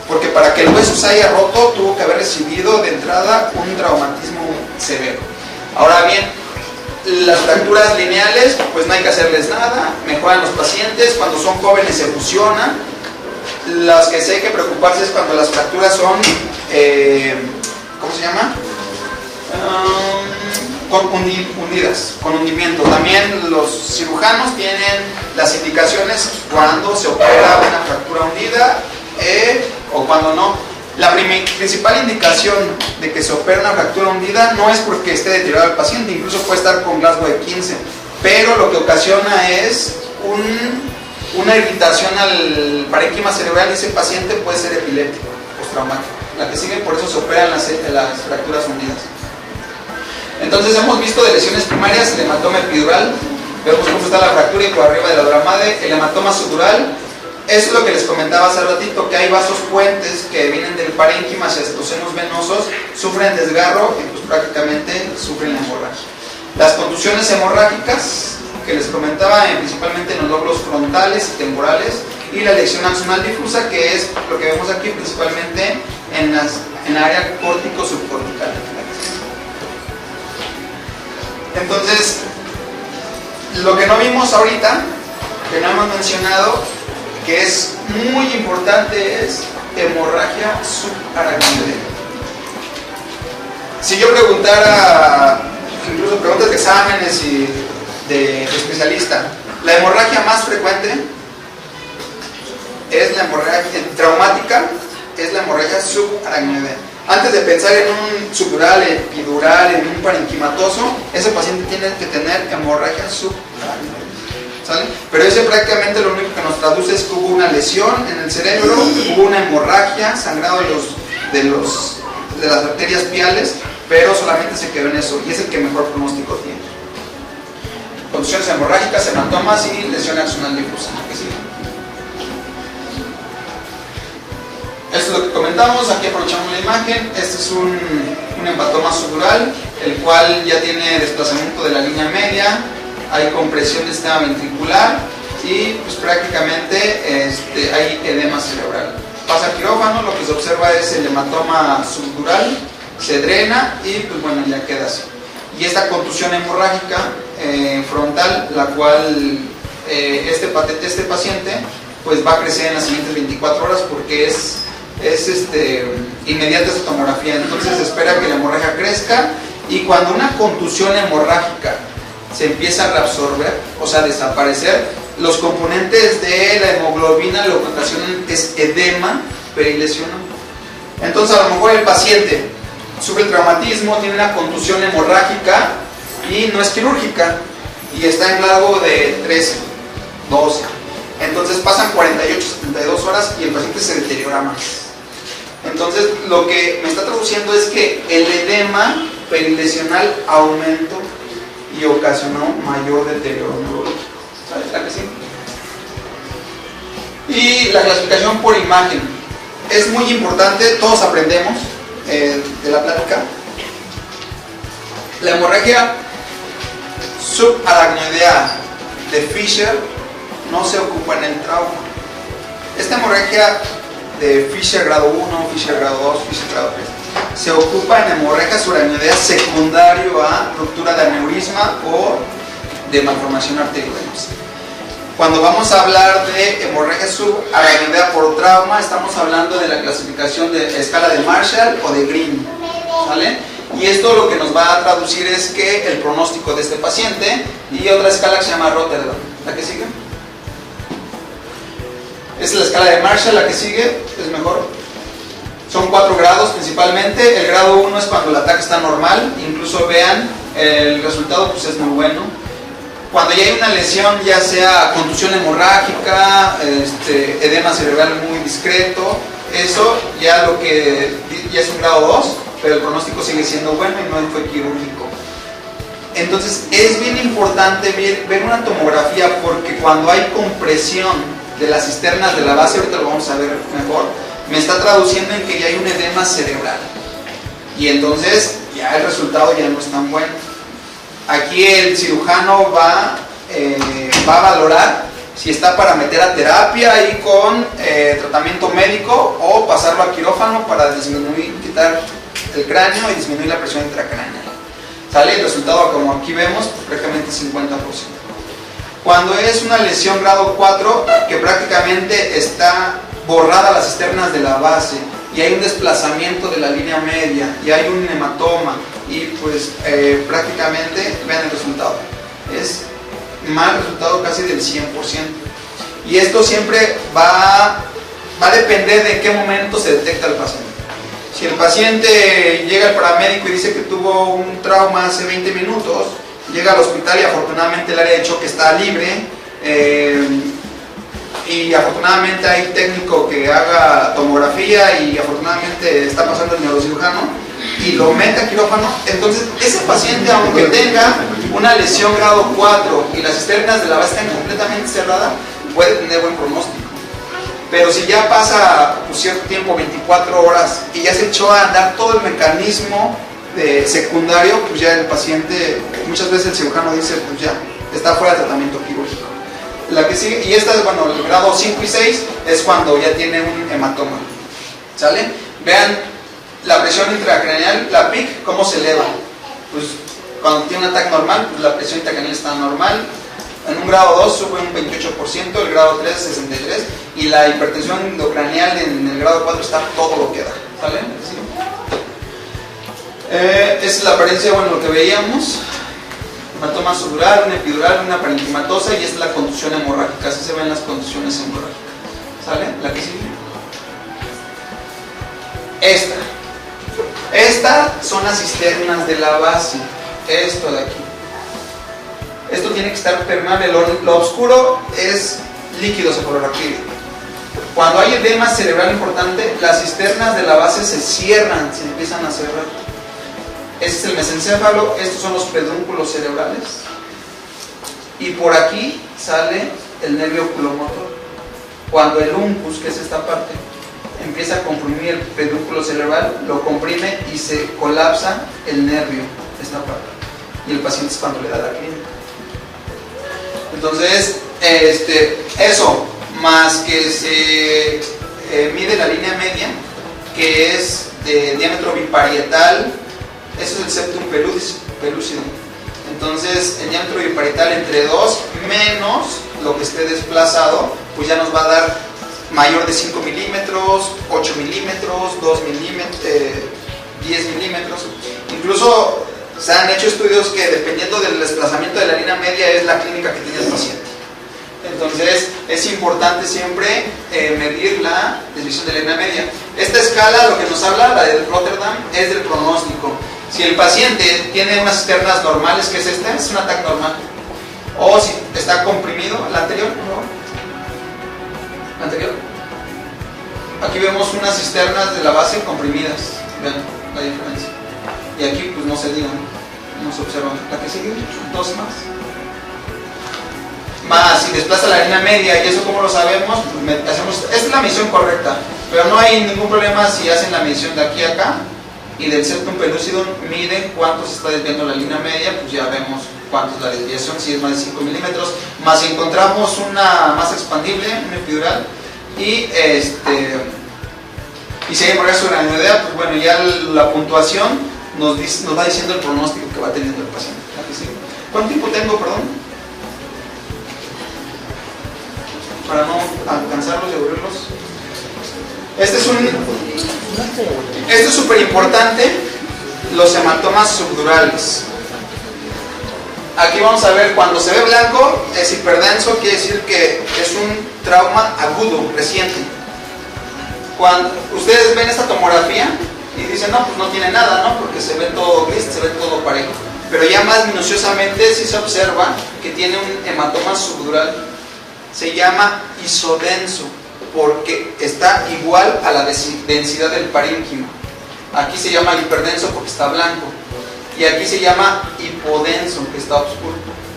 porque para que el hueso se haya roto tuvo que haber recibido de entrada un traumatismo severo. Ahora bien, las fracturas lineales, pues no hay que hacerles nada, mejoran los pacientes, cuando son jóvenes se fusionan. Las que sí hay que preocuparse es cuando las fracturas son, ¿cómo se llama? Hundidas, con hundimiento. También los cirujanos tienen las indicaciones cuando se opera una fractura hundida o cuando no. La principal indicación de que se opera una fractura hundida no es porque esté deteriorado el paciente, incluso puede estar con Glasgow de 15, pero lo que ocasiona es una irritación al parénquima cerebral y ese paciente puede ser epiléptico, postraumático. La que sigue, por eso se operan las fracturas hundidas. Entonces hemos visto de lesiones primarias el hematoma epidural, vemos cómo está la fractura y por arriba de la dura madre, el hematoma subdural. Eso es lo que les comentaba hace ratito, que hay vasos puentes que vienen del parénquima hacia los senos venosos, sufren desgarro y pues prácticamente sufren la hemorragia. Las contusiones hemorrágicas, que les comentaba, principalmente en los lóbulos frontales y temporales, y la lesión axonal difusa, que es lo que vemos aquí principalmente en la área córtico-subcortical. Entonces, lo que no vimos ahorita, que no hemos mencionado, que es muy importante, es hemorragia subaracnoidea. Si yo preguntara, incluso preguntas de exámenes y de especialista, la hemorragia más frecuente es la hemorragia traumática, es la hemorragia subaracnoidea. Antes de pensar en un subdural, epidural, en un parenquimatoso, ese paciente tiene que tener hemorragia subaracnoidea. ¿Sale? Pero ese prácticamente lo único que nos traduce es que hubo una lesión en el cerebro, hubo una hemorragia, sangrado de las arterias piales, pero solamente se quedó en eso y es el que mejor pronóstico tiene. Contusiones hemorrágicas, hematomas y lesión axonal difusa. Esto es lo que comentamos, aquí aprovechamos la imagen. Este es un hematoma subdural, el cual ya tiene desplazamiento de la línea media, hay compresión del sistema ventricular y pues prácticamente hay edema cerebral. Pasa al quirófano, lo que se observa es el hematoma subdural, se drena y pues bueno, ya queda así. Y esta contusión hemorrágica frontal, la cual este paciente pues va a crecer en las siguientes 24 horas porque es inmediata esta tomografía. Entonces se espera que la hemorragia crezca y cuando una contusión hemorrágica se empieza a reabsorber, o sea, desaparecer, los componentes de la hemoglobina lo que ocasionan es edema perilesional. Entonces a lo mejor el paciente sufre el traumatismo, tiene una contusión hemorrágica y no es quirúrgica y está en largo de 13, 12. Entonces pasan 48, 72 horas y el paciente se deteriora más. Entonces lo que me está traduciendo es que el edema perilesional aumentó y ocasionó mayor deterioro neurológico. ¿Sabes? ¿La que sí? Y la clasificación por imagen es muy importante, todos aprendemos de la plática. La hemorragia subaracnoidea de Fisher no se ocupa en el trauma. Esta hemorragia de Fisher grado 1, Fisher grado 2, Fisher grado 3 se ocupa en hemorragia subaracnoidea secundario a ruptura de aneurisma o de malformación arteriovenosa. Cuando vamos a hablar de hemorragia subaracnoidea por trauma, estamos hablando de la clasificación de escala de Marshall o de Green, ¿vale? Y esto lo que nos va a traducir es que el pronóstico de este paciente, y otra escala que se llama Rotterdam. ¿La que sigue? Es la escala de Marshall, la que sigue es mejor. Son 4 grados principalmente. El grado 1 es cuando el ataque está normal, incluso vean, el resultado pues es muy bueno. Cuando ya hay una lesión, ya sea contusión hemorrágica, edema cerebral muy discreto, eso ya es un grado 2, pero el pronóstico sigue siendo bueno y no fue quirúrgico. Entonces es bien importante ver una tomografía porque cuando hay compresión de las cisternas de la base, ahorita lo vamos a ver mejor, me está traduciendo en que ya hay un edema cerebral. Y entonces ya el resultado ya no es tan bueno. Aquí el cirujano va a valorar si está para meter a terapia y con tratamiento médico o pasarlo a quirófano para disminuir, quitar el cráneo y disminuir la presión intracraneal. Sale el resultado como aquí vemos, prácticamente 50%. Cuando es una lesión grado 4, que prácticamente está borrada las cisternas de la base y hay un desplazamiento de la línea media y hay un hematoma y pues prácticamente vean el resultado, es mal resultado casi del 100%. Y esto siempre va a depender de en qué momento se detecta el paciente. Si el paciente llega al paramédico y dice que tuvo un trauma hace 20 minutos, llega al hospital y afortunadamente el área de choque está libre, y afortunadamente hay técnico que haga tomografía y afortunadamente está pasando el neurocirujano y lo mete a quirófano, entonces ese paciente, aunque tenga una lesión grado 4 y las cisternas de la base estén completamente cerradas, puede tener buen pronóstico. Pero si ya pasa pues, cierto tiempo, 24 horas, y ya se echó a andar todo el mecanismo secundario, pues ya el paciente, muchas veces el cirujano dice, pues ya está fuera de tratamiento quirúrgico. La que sigue, y esta es, bueno, el grado 5 y 6 es cuando ya tiene un hematoma. ¿Sale? Vean la presión intracraneal, la PIC, cómo se eleva. Pues cuando tiene un ataque normal, pues la presión intracraneal está normal. En un grado 2 sube un 28%, el grado 3 63%, y la hipertensión endocraneal en el grado 4 está todo lo que da. ¿Sale? ¿Sí? Esta es la apariencia, bueno, lo que veíamos. Hematoma subdural, una epidural, una parenquimatosa, y esta es la contusión hemorrágica. Así se ven las contusiones hemorrágicas. ¿Sale? La que sigue. Estas son las cisternas de la base. Esto de aquí. Esto tiene que estar permeable. Lo oscuro es líquido cefalorraquídeo. Cuando hay edema cerebral importante, las cisternas de la base se cierran, se empiezan a cerrar. Este es el mesencéfalo, estos son los pedúnculos cerebrales. Y por aquí sale el nervio oculomotor. Cuando el uncus, que es esta parte, empieza a comprimir el pedúnculo cerebral, lo comprime y se colapsa el nervio, esta parte. Y el paciente es cuando le da la clínica. Entonces, eso, más que se mide la línea media, que es de diámetro biparietal. Eso es el septum pellucidum. Entonces, el diámetro biparietal entre 2 menos lo que esté desplazado, pues ya nos va a dar mayor de 5 milímetros, 8 milímetros, 2 milímetros, 10 milímetros. Incluso se han hecho estudios que dependiendo del desplazamiento de la línea media es la clínica que tiene el paciente. Entonces, es importante siempre medir la desviación de la línea media. Esta escala, lo que nos habla, la de Rotterdam, es del pronóstico. Si el paciente tiene unas cisternas normales, que es esta, es un ataque normal. O si está comprimido, la anterior, por favor. La anterior. Aquí vemos unas cisternas de la base comprimidas. Vean la diferencia. Y aquí, pues no se diga, no se observa. La que sigue, 2 más. Si desplaza la línea media, y eso como lo sabemos, pues esta es la medición correcta, pero no hay ningún problema si hacen la medición de aquí a acá y del septum pellucidum miden cuánto se está desviando la línea media, pues ya vemos cuánto es la desviación, si es más de 5 milímetros, más si encontramos una masa expandible, una epidural, y si hay progreso de granuloidea, pues bueno, ya la puntuación nos va diciendo el pronóstico que va teniendo el paciente. ¿Cuánto tiempo tengo, perdón? Para no alcanzarlos y aburrirlos. Este es súper importante, los hematomas subdurales. Aquí vamos a ver, cuando se ve blanco es hiperdenso, quiere decir que es un trauma agudo, reciente. Cuando ustedes ven esta tomografía y dicen, no, pues no tiene nada, ¿no? Porque se ve todo gris, se ve todo parejo. Pero ya más minuciosamente sí se observa que tiene un hematoma subdural. Se llama isodenso porque está igual a la densidad del parénquima. Aquí se llama hiperdenso porque está blanco y aquí se llama hipodenso, que está oscuro.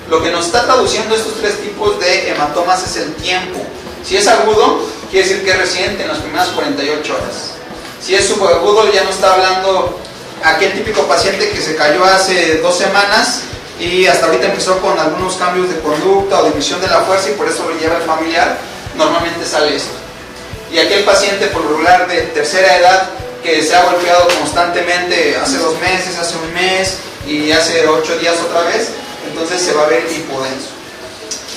Lo que nos está traduciendo estos tres tipos de hematomas es el tiempo. Si es agudo, quiere decir que es reciente en las primeras 48 horas. Si es subagudo, ya no está hablando aquel típico paciente que se cayó hace 2 semanas y hasta ahorita empezó con algunos cambios de conducta o división de la fuerza y por eso lo lleva el familiar. Normalmente sale esto. Y aquel paciente por lo regular de tercera edad que se ha golpeado constantemente hace 2 meses, hace 1 mes y hace 8 días otra vez, entonces se va a ver hipodenso.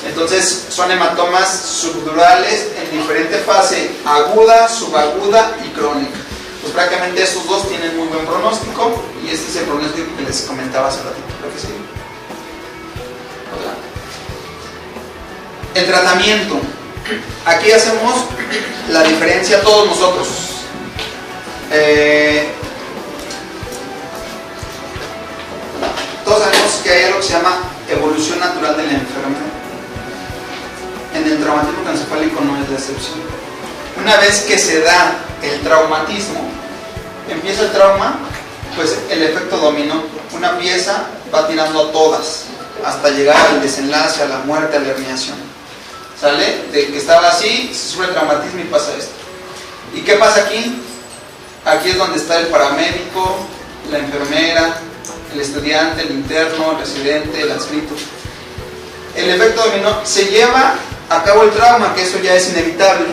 Entonces son hematomas subdurales en diferente fase, aguda, subaguda y crónica. Pues prácticamente estos dos tienen muy buen pronóstico y este es el pronóstico que les comentaba hace ratito. Creo que sí. El tratamiento. Aquí hacemos la diferencia todos nosotros. Todos sabemos que hay algo que se llama evolución natural de la enfermedad. En el traumatismo craneoencefálico no es la excepción. Una vez que se da el traumatismo, empieza el trauma, pues el efecto dominó. Una pieza va tirando a todas hasta llegar al desenlace, a la muerte, a la herniación. ¿Sale? De que estaba así, se sube el traumatismo y pasa esto. ¿Y qué pasa aquí? Aquí es donde está el paramédico, la enfermera, el estudiante, el interno, el residente, el adscrito. El efecto dominó, se lleva a cabo el trauma, que eso ya es inevitable,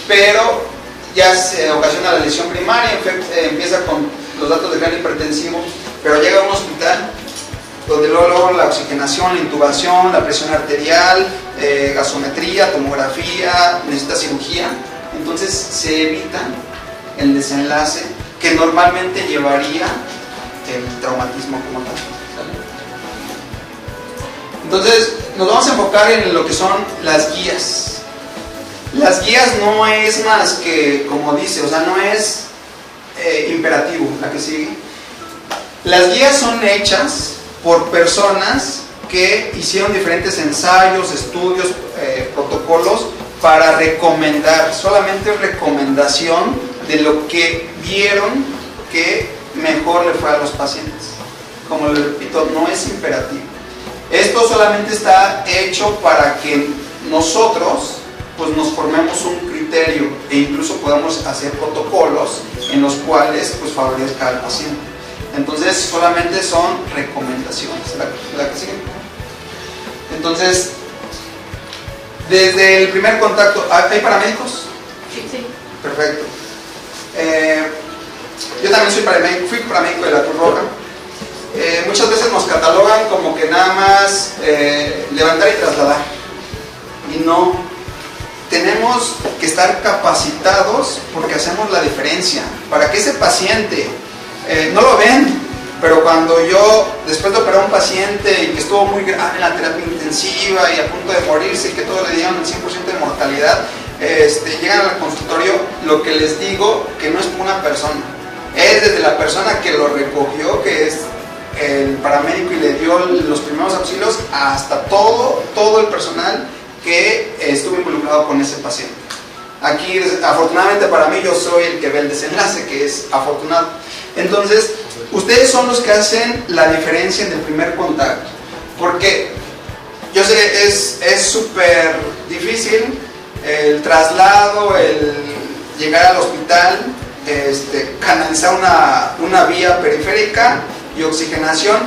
pero ya se ocasiona la lesión primaria, empieza con los datos de gran hipertensivo, pero llega a un hospital donde luego la oxigenación, la intubación, la presión arterial, gasometría, tomografía, necesita cirugía, entonces se evita el desenlace que normalmente llevaría el traumatismo como tal. Entonces nos vamos a enfocar en lo que son las guías. Las guías no es más que, como dice, o sea, no es imperativo la que sigue. Las guías son hechas por personas que hicieron diferentes ensayos, estudios, protocolos para recomendar, solamente recomendación de lo que vieron que mejor le fue a los pacientes. Como les repito, no es imperativo. Esto solamente está hecho para que nosotros pues nos formemos un criterio e incluso podamos hacer protocolos en los cuales pues favorezca al paciente. Entonces solamente son recomendaciones. ¿La que sigue? Entonces, desde el primer contacto, ¿hay paramédicos? Sí. Perfecto. Yo también soy paramédico, fui paramédico de la Cruz Roja. Muchas veces nos catalogan como que nada más levantar y trasladar. Y no, tenemos que estar capacitados porque hacemos la diferencia. Para que ese paciente, no lo ven, pero cuando yo, después de operar a un paciente y que estuvo muy grave en la terapia intensiva y a punto de morirse y que todos le dieron el 100% de mortalidad, llegan al consultorio, lo que les digo, que no es una persona, es desde la persona que lo recogió, que es el paramédico y le dio los primeros auxilios, hasta todo el personal que estuvo involucrado con ese paciente. Aquí, afortunadamente para mí, yo soy el que ve el desenlace, que es afortunado. Entonces, ustedes son los que hacen la diferencia en el primer contacto, porque yo sé, es súper difícil el traslado, el llegar al hospital, canalizar una vía periférica y oxigenación.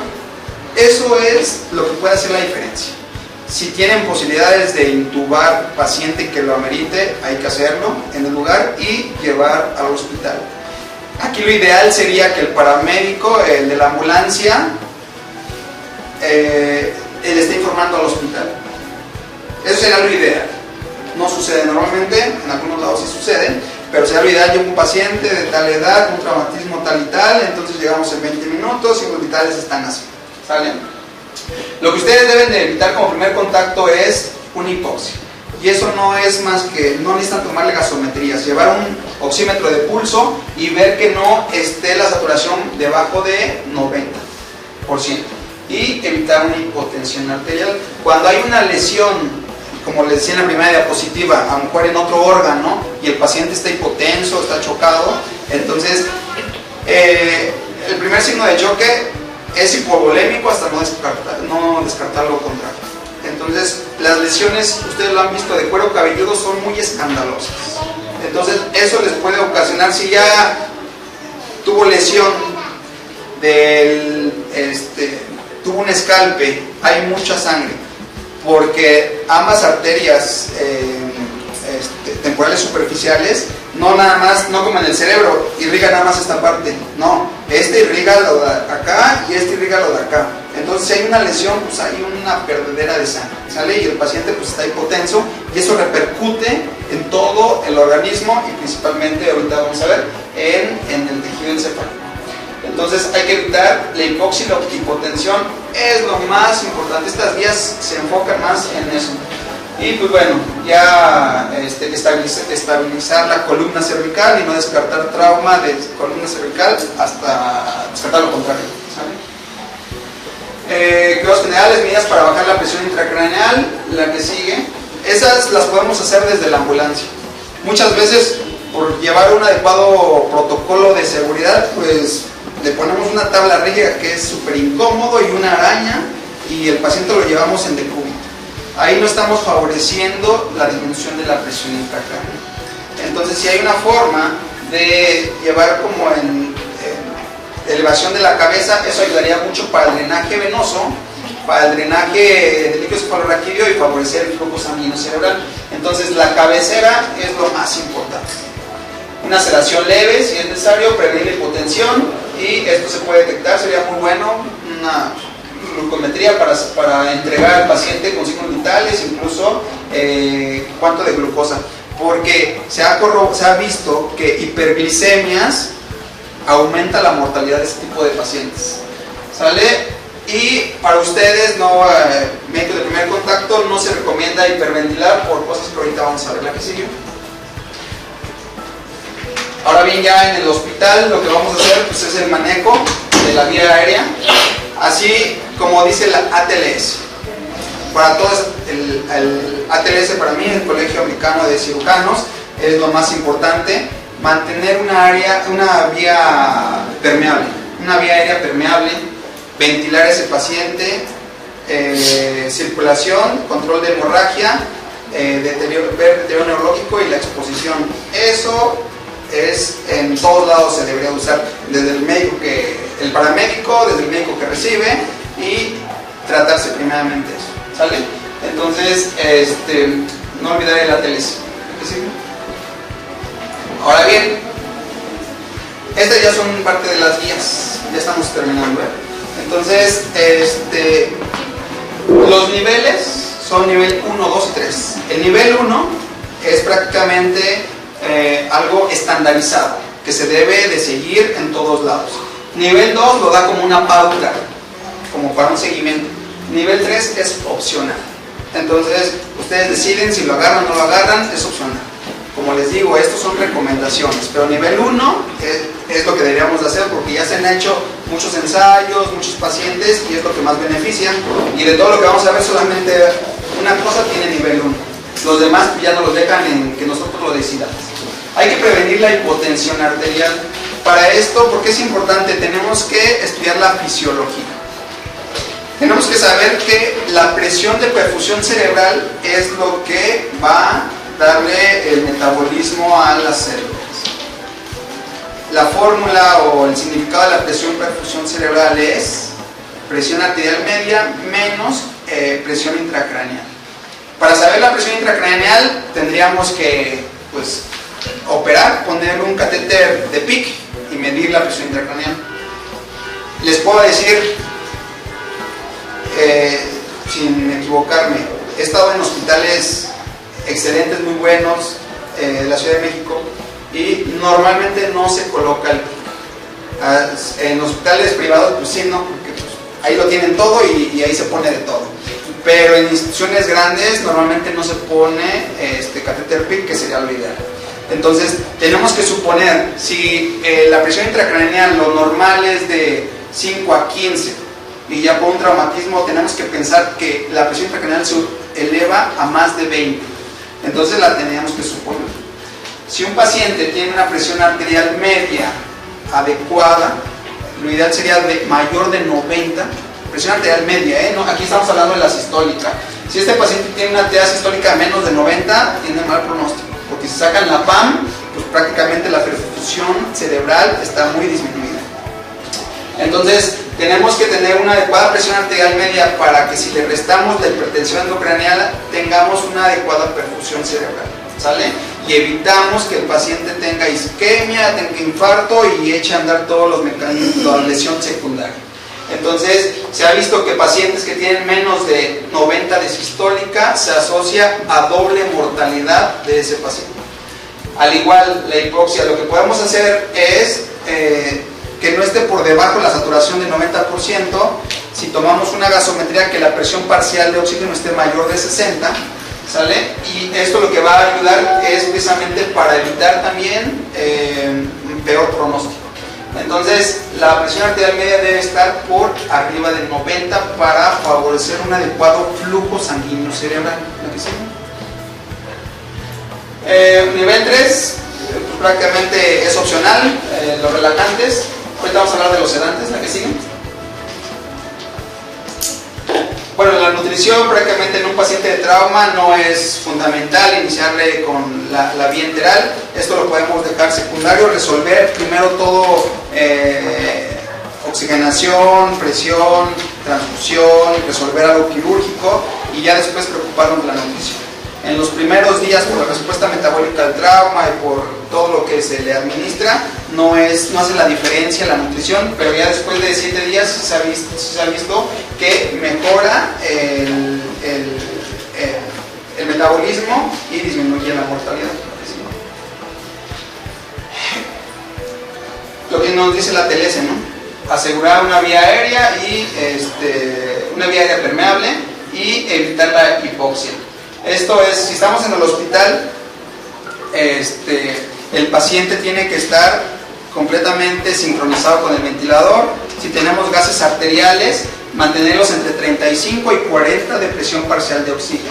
Eso es lo que puede hacer la diferencia. Si tienen posibilidades de intubar paciente que lo amerite, hay que hacerlo en el lugar y llevar al hospital. Aquí lo ideal sería que el paramédico, el de la ambulancia, él esté informando al hospital. Eso sería lo ideal. No sucede normalmente, en algunos lados sí sucede, pero sería lo ideal. Yo un paciente de tal edad, un traumatismo tal y tal, entonces llegamos en 20 minutos y los vitales están así. ¿Salen? Lo que ustedes deben de evitar como primer contacto es una hipoxia. Y eso no es más que, no necesitan tomarle gasometrías, llevar un oxímetro de pulso y ver que no esté la saturación debajo de 90%. Y evitar una hipotensión arterial. Cuando hay una lesión, como les decía en la primera diapositiva, a lo mejor en otro órgano y el paciente está hipotenso, está chocado, entonces el primer signo de choque es hipovolémico hasta no descartar lo contrario. Entonces, las lesiones, ustedes lo han visto, de cuero cabelludo son muy escandalosas. Entonces, eso les puede ocasionar, si ya tuvo lesión tuvo un escalpe, hay mucha sangre, porque ambas arterias temporales superficiales, no nada más, no como en el cerebro, irriga nada más esta parte, no, irriga lo de acá y irriga lo de acá. Entonces, si hay una lesión, pues hay una perdedera de sangre, ¿sale? Y el paciente pues está hipotenso, y eso repercute en todo el organismo, y principalmente, ahorita vamos a ver, en el tejido encefálico. Entonces, hay que evitar la hipoxia y la hipotensión, es lo más importante. Estas guías se enfocan más en eso. Y pues bueno, ya estabilizar la columna cervical y no descartar trauma de columna cervical hasta descartar lo contrario, ¿sale? Cuidados generales, medidas para bajar la presión intracraneal, la que sigue, esas las podemos hacer desde la ambulancia. Muchas veces, por llevar un adecuado protocolo de seguridad, pues le ponemos una tabla rígida que es súper incómodo y una araña, y el paciente lo llevamos en decúbito. Ahí no estamos favoreciendo la disminución de la presión intracraneal. Entonces, si hay una forma de llevar como en elevación de la cabeza, eso ayudaría mucho para el drenaje venoso, para el drenaje del líquido cefalorraquídeo y favorecer el flujo sanguíneo cerebral. Entonces, la cabecera es lo más importante. Una sedación leve, si es necesario, prevenir la hipotensión, y esto se puede detectar, sería muy bueno, una glucometría para entregar al paciente con signos vitales, incluso cuánto de glucosa, porque se ha visto que hiperglicemias aumenta la mortalidad de este tipo de pacientes, ¿sale? Y para ustedes, médicos de primer contacto, no se recomienda hiperventilar por cosas que ahorita vamos a ver la que sigue. Ahora bien, ya en el hospital lo que vamos a hacer pues, es el manejo de la vía aérea, así como dice la ATLS. Para todos, el ATLS para mí, el Colegio Americano de Cirujanos, es lo más importante, mantener una vía permeable, una vía aérea permeable, ventilar a ese paciente, circulación, control de hemorragia, deterioro neurológico y la exposición. Eso es en todos lados se debería usar, desde el paramédico, desde el médico que recibe, y tratarse primeramente eso, ¿sale? Entonces, no olvidar el ATLS. Ahora bien, estas ya son parte de las guías, ya estamos terminando, ¿eh? Entonces, los niveles son nivel 1, 2 y 3. El nivel 1 es prácticamente algo estandarizado, que se debe de seguir en todos lados. Nivel 2 lo da como una pauta, como para un seguimiento. Nivel 3 es opcional. Entonces, ustedes deciden si lo agarran o no lo agarran, es opcional. Como les digo, estos son recomendaciones, pero nivel 1 es lo que deberíamos de hacer, porque ya se han hecho muchos ensayos, muchos pacientes, y es lo que más beneficia. Y de todo lo que vamos a ver, solamente una cosa tiene nivel 1. Los demás ya no los dejan en que nosotros lo decidamos. Hay que prevenir la hipotensión arterial. Para esto, porque es importante, tenemos que estudiar la fisiología. Tenemos que saber que la presión de perfusión cerebral es lo que va a darle el metabolismo a las células. La fórmula o el significado de la perfusión cerebral es presión arterial media menos presión intracraneal. Para saber la presión intracraneal tendríamos que operar, poner un catéter de PIC y medir la presión intracraneal. Les puedo decir, sin equivocarme, he estado en hospitales excelentes, muy buenos, de la Ciudad de México, y normalmente no se coloca el PIC. En hospitales privados, pues sí, no, porque ahí lo tienen todo y ahí se pone de todo. Pero en instituciones grandes normalmente no se pone catéter PIC, que sería lo ideal. Entonces tenemos que suponer, si la presión intracraneal lo normal es de 5 a 15 y ya por un traumatismo tenemos que pensar que la presión intracraneal se eleva a más de 20. Entonces la teníamos que suponer. Si un paciente tiene una presión arterial media adecuada, lo ideal sería mayor de 90. Presión arterial media, ¿eh? No, aquí estamos hablando de la sistólica. Si este paciente tiene una TA sistólica menos de 90, tiene mal pronóstico, porque si sacan la PAM, pues prácticamente la perfusión cerebral está muy disminuida. Entonces, tenemos que tener una adecuada presión arterial media para que si le restamos la hipertensión endocranial, tengamos una adecuada perfusión cerebral, ¿sale? Y evitamos que el paciente tenga isquemia, tenga infarto y eche a andar todos los mecanismos de lesión secundaria. Entonces, se ha visto que pacientes que tienen menos de 90 de sistólica se asocia a doble mortalidad de ese paciente. Al igual, la hipoxia, lo que podemos hacer es que no esté por debajo la saturación del 90%, si tomamos una gasometría que la presión parcial de oxígeno esté mayor de 60, ¿sale? Y esto lo que va a ayudar es precisamente para evitar también un peor pronóstico. Entonces, la presión arterial media debe estar por arriba del 90 para favorecer un adecuado flujo sanguíneo cerebral. Nivel 3, pues prácticamente es opcional, los relajantes. Ahorita vamos a hablar de los sedantes, la que sigue. Bueno, la nutrición prácticamente en un paciente de trauma no es fundamental iniciarle con la vía enteral. Esto lo podemos dejar secundario, resolver primero todo oxigenación, presión, transfusión, resolver algo quirúrgico y ya después preocuparnos de la nutrición. En los primeros días, por la respuesta metabólica al trauma y por todo lo que se le administra, no hace la diferencia la nutrición, pero ya después de 7 días se ha visto que mejora el metabolismo y disminuye la mortalidad. Lo que nos dice la TLS, ¿no? Asegurar una vía aérea y una vía aérea permeable y evitar la hipoxia. Esto es, si estamos en el hospital, el paciente tiene que estar completamente sincronizado con el ventilador. Si tenemos gases arteriales, mantenerlos entre 35 y 40 de presión parcial de oxígeno.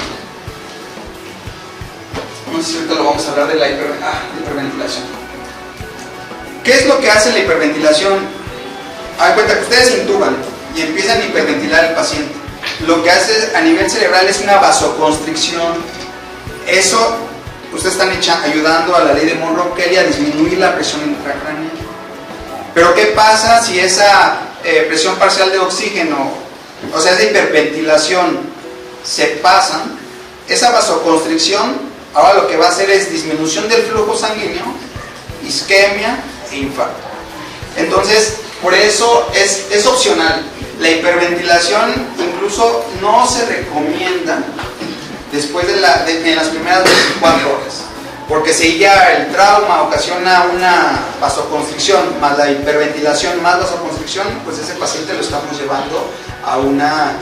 No sé si ahorita lo vamos a hablar de la hiperventilación. ¿Qué es lo que hace la hiperventilación? Hagan cuenta que ustedes intuban y empiezan a hiperventilar al paciente. Lo que hace a nivel cerebral es una vasoconstricción. Eso, ustedes están ayudando a la ley de Monro-Kelly a disminuir la presión intracraneal. Pero ¿qué pasa si esa presión parcial de oxígeno, o sea, esa hiperventilación se pasa? Esa vasoconstricción ahora lo que va a hacer es disminución del flujo sanguíneo, isquemia e infarto. Entonces, por eso es opcional. La hiperventilación incluso no se recomienda después de las primeras 24 horas, porque si ya el trauma ocasiona una vasoconstricción más la hiperventilación más vasoconstricción, pues ese paciente lo estamos llevando a una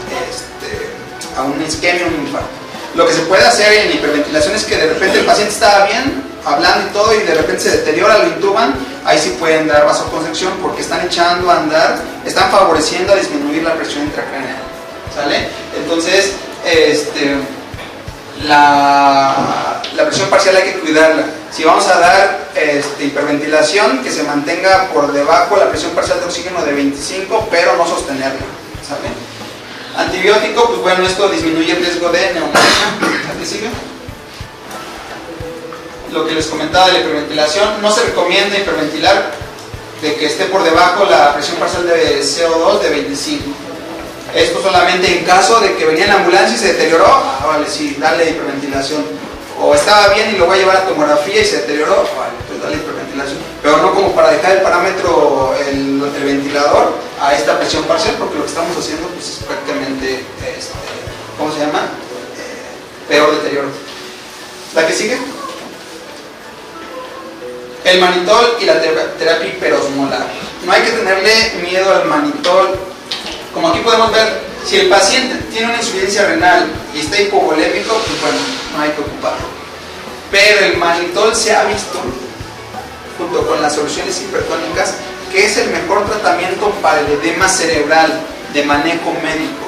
isquemia o un infarto. Lo que se puede hacer en hiperventilación es que de repente el paciente estaba bien, hablando y todo, y de repente se deteriora, lo intuban, ahí sí pueden dar vasoconstricción porque están echando a andar, están favoreciendo a disminuir la presión intracraneal, ¿sale? Entonces, la presión parcial hay que cuidarla. Si vamos a dar hiperventilación, que se mantenga por debajo la presión parcial de oxígeno de 25, pero no sostenerla, ¿sale? Antibiótico, pues bueno, esto disminuye el riesgo de neumonía. ¿Aquí sigue? Lo que les comentaba de la hiperventilación, no se recomienda hiperventilar de que esté por debajo la presión parcial de CO2 de 25. Esto solamente en caso de que venía en la ambulancia y se deterioró, vale, sí, dale hiperventilación. O estaba bien y lo voy a llevar a tomografía y se deterioró, vale, pues dale hiperventilación. Pero no como para dejar el parámetro, el ventilador a esta presión parcial, porque lo que estamos haciendo pues, es prácticamente, ¿cómo se llama? Peor deterioro. ¿La que sigue? El manitol y la terapia hiperosmolar. No hay que tenerle miedo al manitol. Como aquí podemos ver, si el paciente tiene una insuficiencia renal y está hipovolémico, pues bueno, no hay que ocuparlo. Pero el manitol se ha visto, junto con las soluciones hipertónicas, que es el mejor tratamiento para el edema cerebral de manejo médico.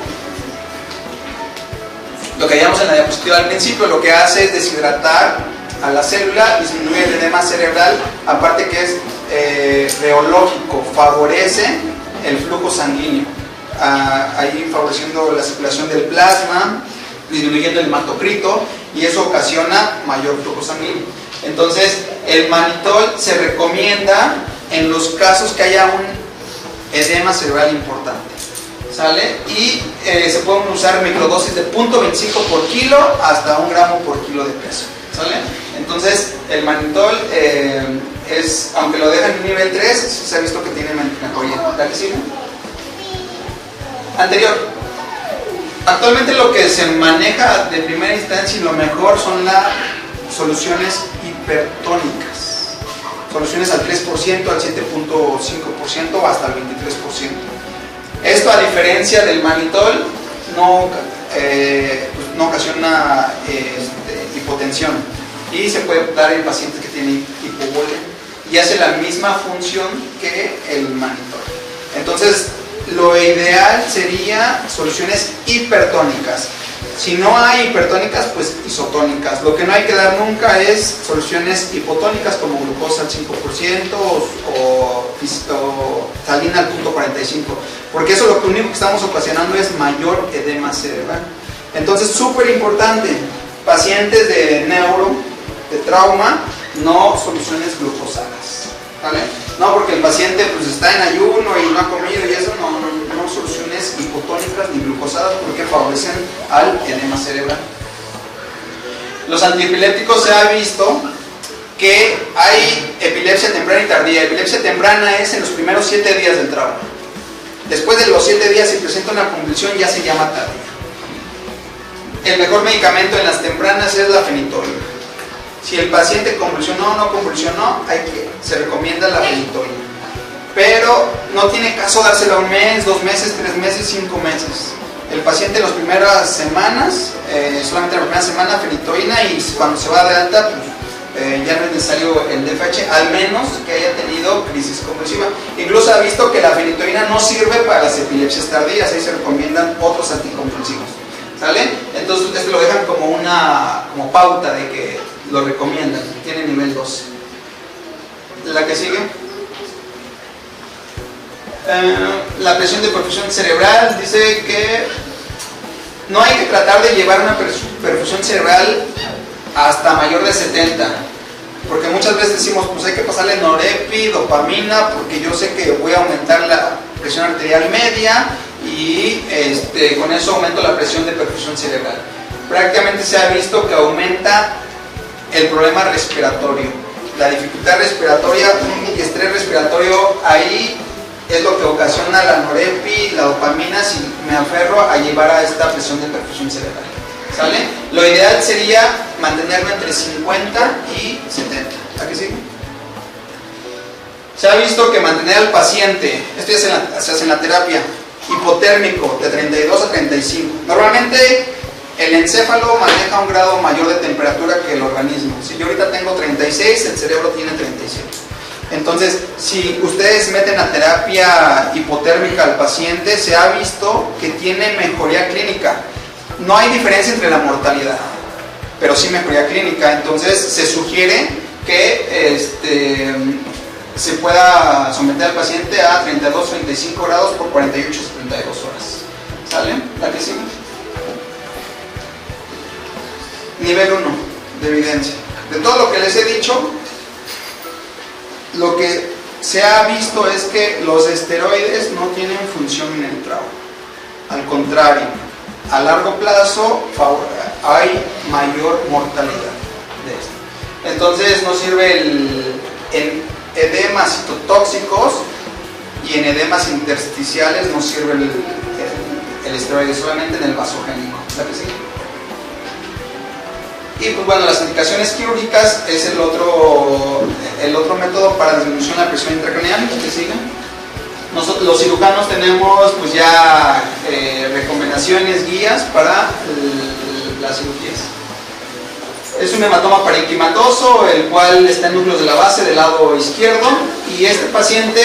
Lo que veíamos en la diapositiva al principio, lo que hace es deshidratar a la célula, disminuye el edema cerebral, aparte que es reológico, favorece el flujo sanguíneo, ahí favoreciendo la circulación del plasma, disminuyendo el hematocrito y eso ocasiona mayor flujo sanguíneo. Entonces, el mannitol se recomienda en los casos que haya un edema cerebral importante, ¿sale? Y se pueden usar microdosis de 0.25 por kilo hasta 1 gramo por kilo de peso, ¿sale? Entonces, el mannitol aunque lo dejan en nivel 3, se ha visto que tiene mejoría. ¿La que sigue? Anterior. Actualmente lo que se maneja de primera instancia y lo mejor son las soluciones hipertónicas. Soluciones al 3%, al 7.5% o hasta el 23%. Esto, a diferencia del mannitol, no ocasiona hipotensión y se puede dar en pacientes que tienen hipovolemia y hace la misma función que el mannitol. Entonces, lo ideal sería soluciones hipertónicas. Si no hay hipertónicas, pues isotónicas. Lo que no hay que dar nunca es soluciones hipotónicas como glucosa al 5% o salina al 0.45%, porque eso lo único que estamos ocasionando es mayor edema cerebral. Entonces, súper importante, pacientes de de trauma, no soluciones glucosadas, ¿vale? No, porque el paciente pues está en ayuno y no ha comido y eso, no soluciones hipotónicas ni glucosadas porque favorecen al edema cerebral. Los antiepilépticos, se ha visto que hay epilepsia temprana y tardía. Epilepsia temprana es en los primeros 7 días del trauma. Después de los 7 días, si presenta una convulsión, ya se llama tardía. El mejor medicamento en las tempranas es la fenitoína. Si el paciente convulsionó o no convulsionó, se recomienda la fenitoína. Pero no tiene caso dársela 1 mes, 2 meses, 3 meses, 5 meses. El paciente en las primeras semanas, solamente la primera semana fenitoína, y cuando se va de alta, pues, ya no es necesario el DFH, al menos que haya tenido crisis convulsiva. Incluso se ha visto que la fenitoína no sirve para las epilepsias tardías, ahí se recomiendan otros anticonvulsivos, ¿sale? Entonces esto lo dejan como pauta de que lo recomiendan, tiene nivel 2. La que sigue. La presión de perfusión cerebral dice que no hay que tratar de llevar una perfusión cerebral hasta mayor de 70, porque muchas veces decimos, pues hay que pasarle norepi, dopamina, porque yo sé que voy a aumentar la presión arterial media y con eso aumento la presión de perfusión cerebral. Prácticamente se ha visto que aumenta el problema respiratorio, la dificultad respiratoria y estrés respiratorio. Ahí es lo que ocasiona la norepi, la dopamina, si me aferro a llevar a esta presión de perfusión cerebral, ¿sale? Lo ideal sería mantenerlo entre 50 y 70. ¿Aquí sigue? Se ha visto que mantener al paciente, esto ya se hace en la terapia, hipotérmico de 32 a 35. Normalmente el encéfalo maneja un grado mayor de temperatura que el organismo. Si yo ahorita tengo 36, el cerebro tiene 37. Entonces, si ustedes meten a terapia hipotérmica al paciente, se ha visto que tiene mejoría clínica. No hay diferencia entre la mortalidad, pero sí mejoría clínica. Entonces, se sugiere que se pueda someter al paciente a 32-35 grados por 48-72 horas. ¿Sale? ¿La que sigue? Nivel 1 de evidencia. De todo lo que les he dicho, lo que se ha visto es que los esteroides no tienen función en el trauma. Al contrario, a largo plazo hay mayor mortalidad de esto. Entonces no sirve en edemas citotóxicos y en edemas intersticiales no sirve el esteroide, solamente en el vasogénico. ¿La que sigue? Y pues bueno, las indicaciones quirúrgicas es el otro método para disminución de la presión intracraneal. ¿Que sigan? Nosotros los cirujanos tenemos pues ya recomendaciones, guías para las cirugías. Es un hematoma parenquimatoso, el cual está en núcleos de la base del lado izquierdo, y este paciente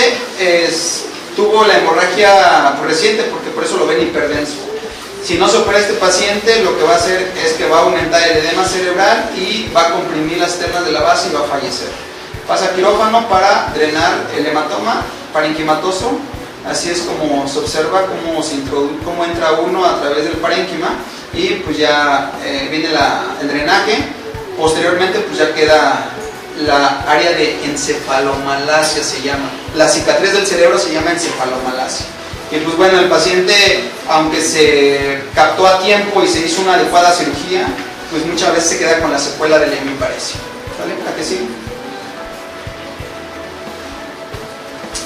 tuvo la hemorragia reciente, porque por eso lo ven hiperdenso. Si no se opera este paciente, lo que va a hacer es que va a aumentar el edema cerebral y va a comprimir las ternas de la base y va a fallecer. Pasa a quirófano para drenar el hematoma parenquimatoso. Así es como se observa cómo entra uno a través del parénquima. y pues ya viene el drenaje. Posteriormente pues ya queda la área de encefalomalacia, se llama. La cicatriz del cerebro se llama encefalomalacia. Y pues bueno, el paciente, aunque se captó a tiempo y se hizo una adecuada cirugía, pues muchas veces se queda con la secuela del hemiparesia. ¿Vale? ¿A qué sigue?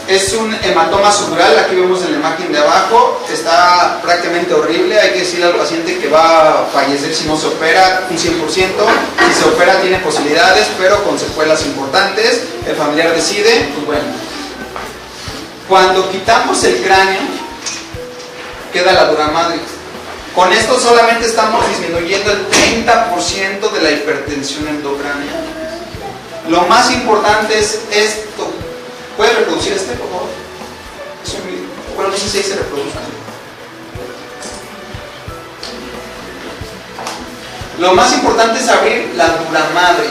Es un hematoma subdural, aquí vemos en la imagen de abajo, está prácticamente horrible, hay que decirle al paciente que va a fallecer si no se opera un 100%, si se opera tiene posibilidades, pero con secuelas importantes, el familiar decide, pues bueno. Cuando quitamos el cráneo, queda la dura madre. Con esto solamente estamos disminuyendo el 30% de la hipertensión endocraneal. Lo más importante es esto. ¿Puede reproducir este, por favor? Es un video. Bueno, no sé si ahí se reproduzca. Lo más importante es abrir la dura madre.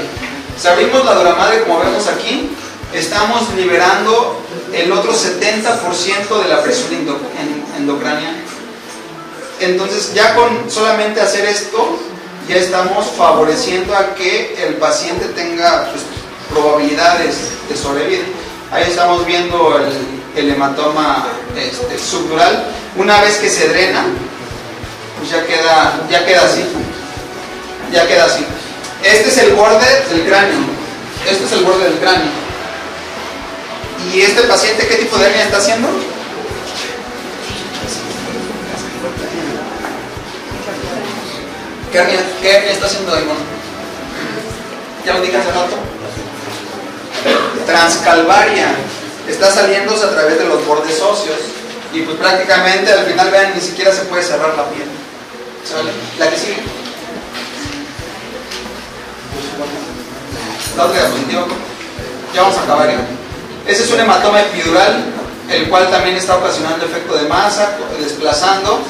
Si abrimos la dura madre, como vemos aquí, estamos liberando el otro 70% de la presión endocraneal. Entonces, ya con solamente hacer esto, ya estamos favoreciendo a que el paciente tenga pues, probabilidades de sobrevivir. Ahí estamos viendo el hematoma subdural. Una vez que se drena, pues ya queda así. Ya queda así. Este es el borde del cráneo. Este es el borde del cráneo. ¿Y este paciente qué tipo de hernia está haciendo? ¿Qué hernia está haciendo ahí? Bueno, ya lo dije hace rato. Transcalvaria, está saliéndose a través de los bordes óseos y pues prácticamente al final vean ni siquiera se puede cerrar la piel. ¿Sale? La que sigue. La otra diapositiva. Ya vamos a acabar ya. Ese es un hematoma epidural, el cual también está ocasionando efecto de masa, desplazando.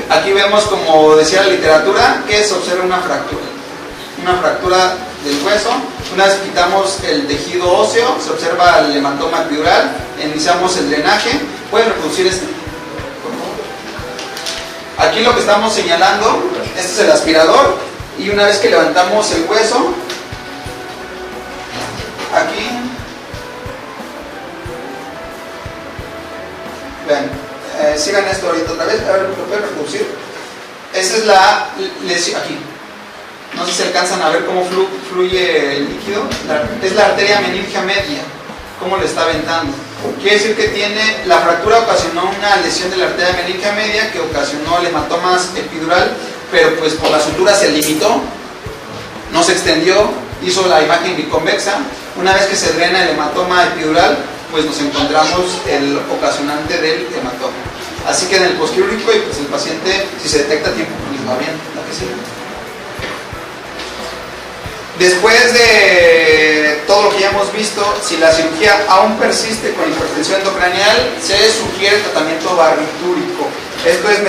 Aquí vemos, como decía la literatura, que se observa una fractura del hueso. Una vez quitamos el tejido óseo, se observa el hematoma epidural, iniciamos el drenaje. ¿Pueden reproducir este? Aquí lo que estamos señalando, este es el aspirador, y una vez que levantamos el hueso, aquí, vean, sigan esto ahorita otra vez, a ver, ¿lo pueden reproducir? Esa es la lesión, aquí. No sé si alcanzan a ver cómo fluye el líquido. Es la arteria meningia media, cómo le está aventando. Quiere decir que la fractura ocasionó una lesión de la arteria meningia media que ocasionó el hematoma epidural, pero pues por la sutura se limitó, no se extendió, hizo la imagen biconvexa. Una vez que se drena el hematoma epidural, pues nos encontramos el ocasionante del hematoma. Así que en el postquirúrgico, y pues el paciente, si se detecta a tiempo, pues va bien. La que sigue. Después de todo lo que ya hemos visto, si la cirugía aún persiste con hipertensión endocraneal, se sugiere tratamiento barbitúrico. Esto es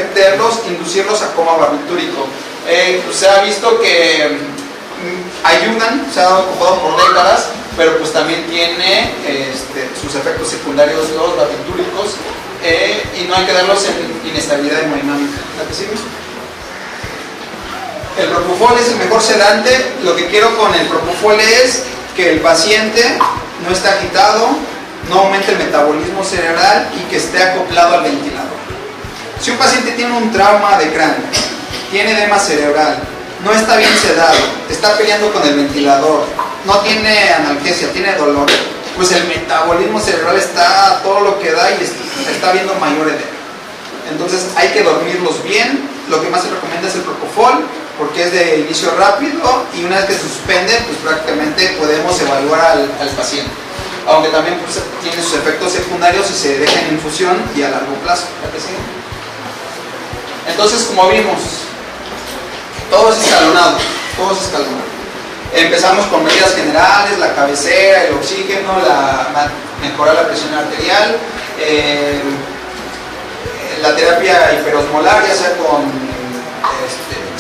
inducirlos a coma barbitúrico. Se ha visto que ayudan, se ha ocupado por décadas, pero pues también tiene sus efectos secundarios los barbitúricos, y no hay que darlos en inestabilidad hemodinámica. ¿La que sigue? El propofol es el mejor sedante. Lo que quiero con el propofol es que el paciente no esté agitado, no aumente el metabolismo cerebral y que esté acoplado al ventilador. Si un paciente tiene un trauma de cráneo, tiene edema cerebral, no está bien sedado, está peleando con el ventilador, no tiene analgesia, tiene dolor, pues el metabolismo cerebral está a todo lo que da y está viendo mayor edema. Entonces hay que dormirlos bien. Lo que más se recomienda es el propofol, porque es de inicio rápido, y una vez que se suspende, pues prácticamente podemos evaluar al paciente. Aunque también pues, tiene sus efectos secundarios si se deja en infusión y a largo plazo. Entonces, como vimos, todo es escalonado, Empezamos con medidas generales, la cabecera, el oxígeno, mejorar la presión arterial, la terapia hiperosmolar, ya sea con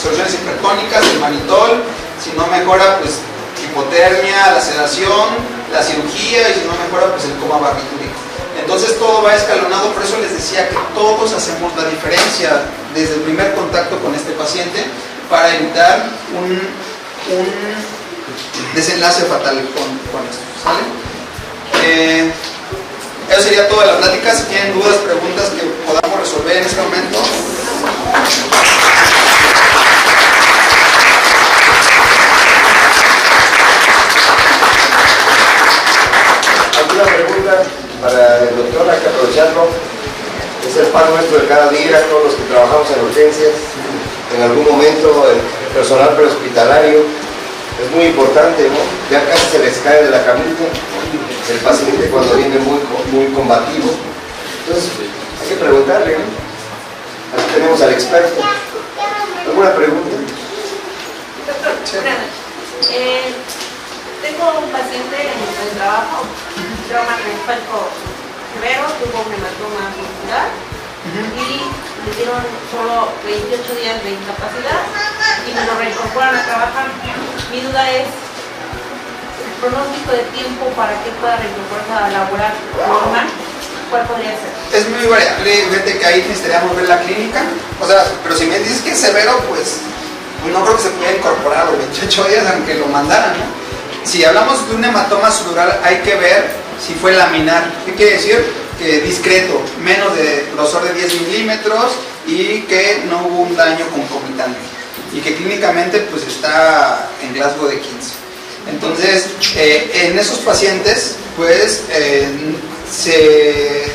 soluciones hipertónicas, el manitol. Si no mejora, pues hipotermia, la sedación, la cirugía, y si no mejora, pues el coma barbitúrico. Entonces todo va escalonado. Por eso les decía que todos hacemos la diferencia desde el primer contacto con este paciente para evitar un desenlace fatal con esto, ¿sale? Eso sería toda la plática. Si tienen dudas, preguntas que podamos resolver en este momento. ¿Alguna pregunta para el doctor? Hay que aprovecharlo. Es el pan nuestro de cada día, todos los que trabajamos en urgencias. En algún momento el personal prehospitalario es muy importante, ¿no? Ya casi se les cae de la camita el paciente cuando viene muy combativo. Entonces hay que preguntarle, ¿no? Aquí tenemos al experto. ¿Alguna pregunta? Doctor, tengo un paciente en el trabajo, trauma craneoencefálico severo, tuvo un hematoma muscular y le dieron solo 28 días de incapacidad y me lo reincorporan a trabajar. Mi duda es el pronóstico de tiempo para que pueda reincorporarse a laborar normal. ¿Cuál podría ser? Es muy variable, fíjate que ahí necesitaríamos ver la clínica. O sea, pero si me dices que es severo, pues no creo que se pueda incorporar a los 28 días aunque lo mandaran, ¿no? Si hablamos de un hematoma subdural, hay que ver si fue laminar. ¿Qué quiere decir? Que discreto, menos de grosor de 10 milímetros y que no hubo un daño concomitante. Y que clínicamente pues está en Glasgow de 15. Entonces, en esos pacientes, pues,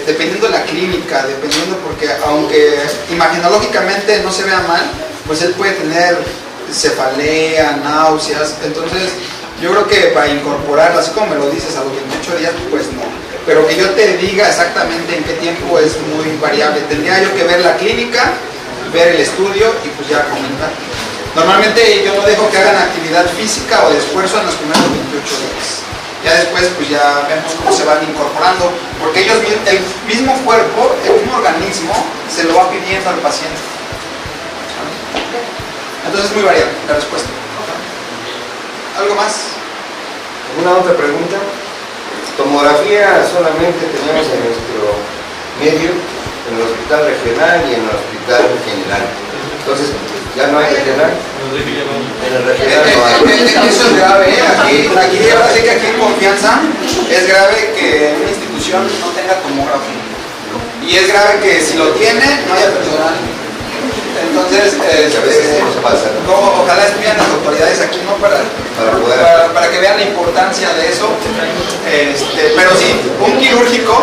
dependiendo de la clínica, dependiendo porque aunque imagenológicamente no se vea mal, pues él puede tener cefalea, náuseas. Entonces, yo creo que para incorporarlo, así como me lo dices, a los 28 días, pues no. Pero que yo te diga exactamente en qué tiempo es muy variable. Tendría yo que ver la clínica, ver el estudio y pues ya comentar. Normalmente yo no dejo que hagan actividad física o de esfuerzo en los primeros 28 días. Ya después pues ya vemos cómo se van incorporando, porque ellos, el mismo cuerpo, el mismo organismo, se lo va pidiendo al paciente. Entonces es muy variable la respuesta. ¿Algo más? ¿Alguna otra pregunta? Tomografía solamente tenemos en nuestro medio, en el hospital regional y en el hospital general. Entonces, ya no hay regional. En el regional no hay. Eso es grave, ¿eh? Aquí ahora sí que aquí en confianza es grave que una institución no tenga tomógrafo. Y es grave que si lo tiene, no haya personal. Entonces, a veces nos pasa, ¿no? Ojalá estuvieran las autoridades aquí, ¿no? Para que vean la importancia de eso. Pero sí, un quirúrgico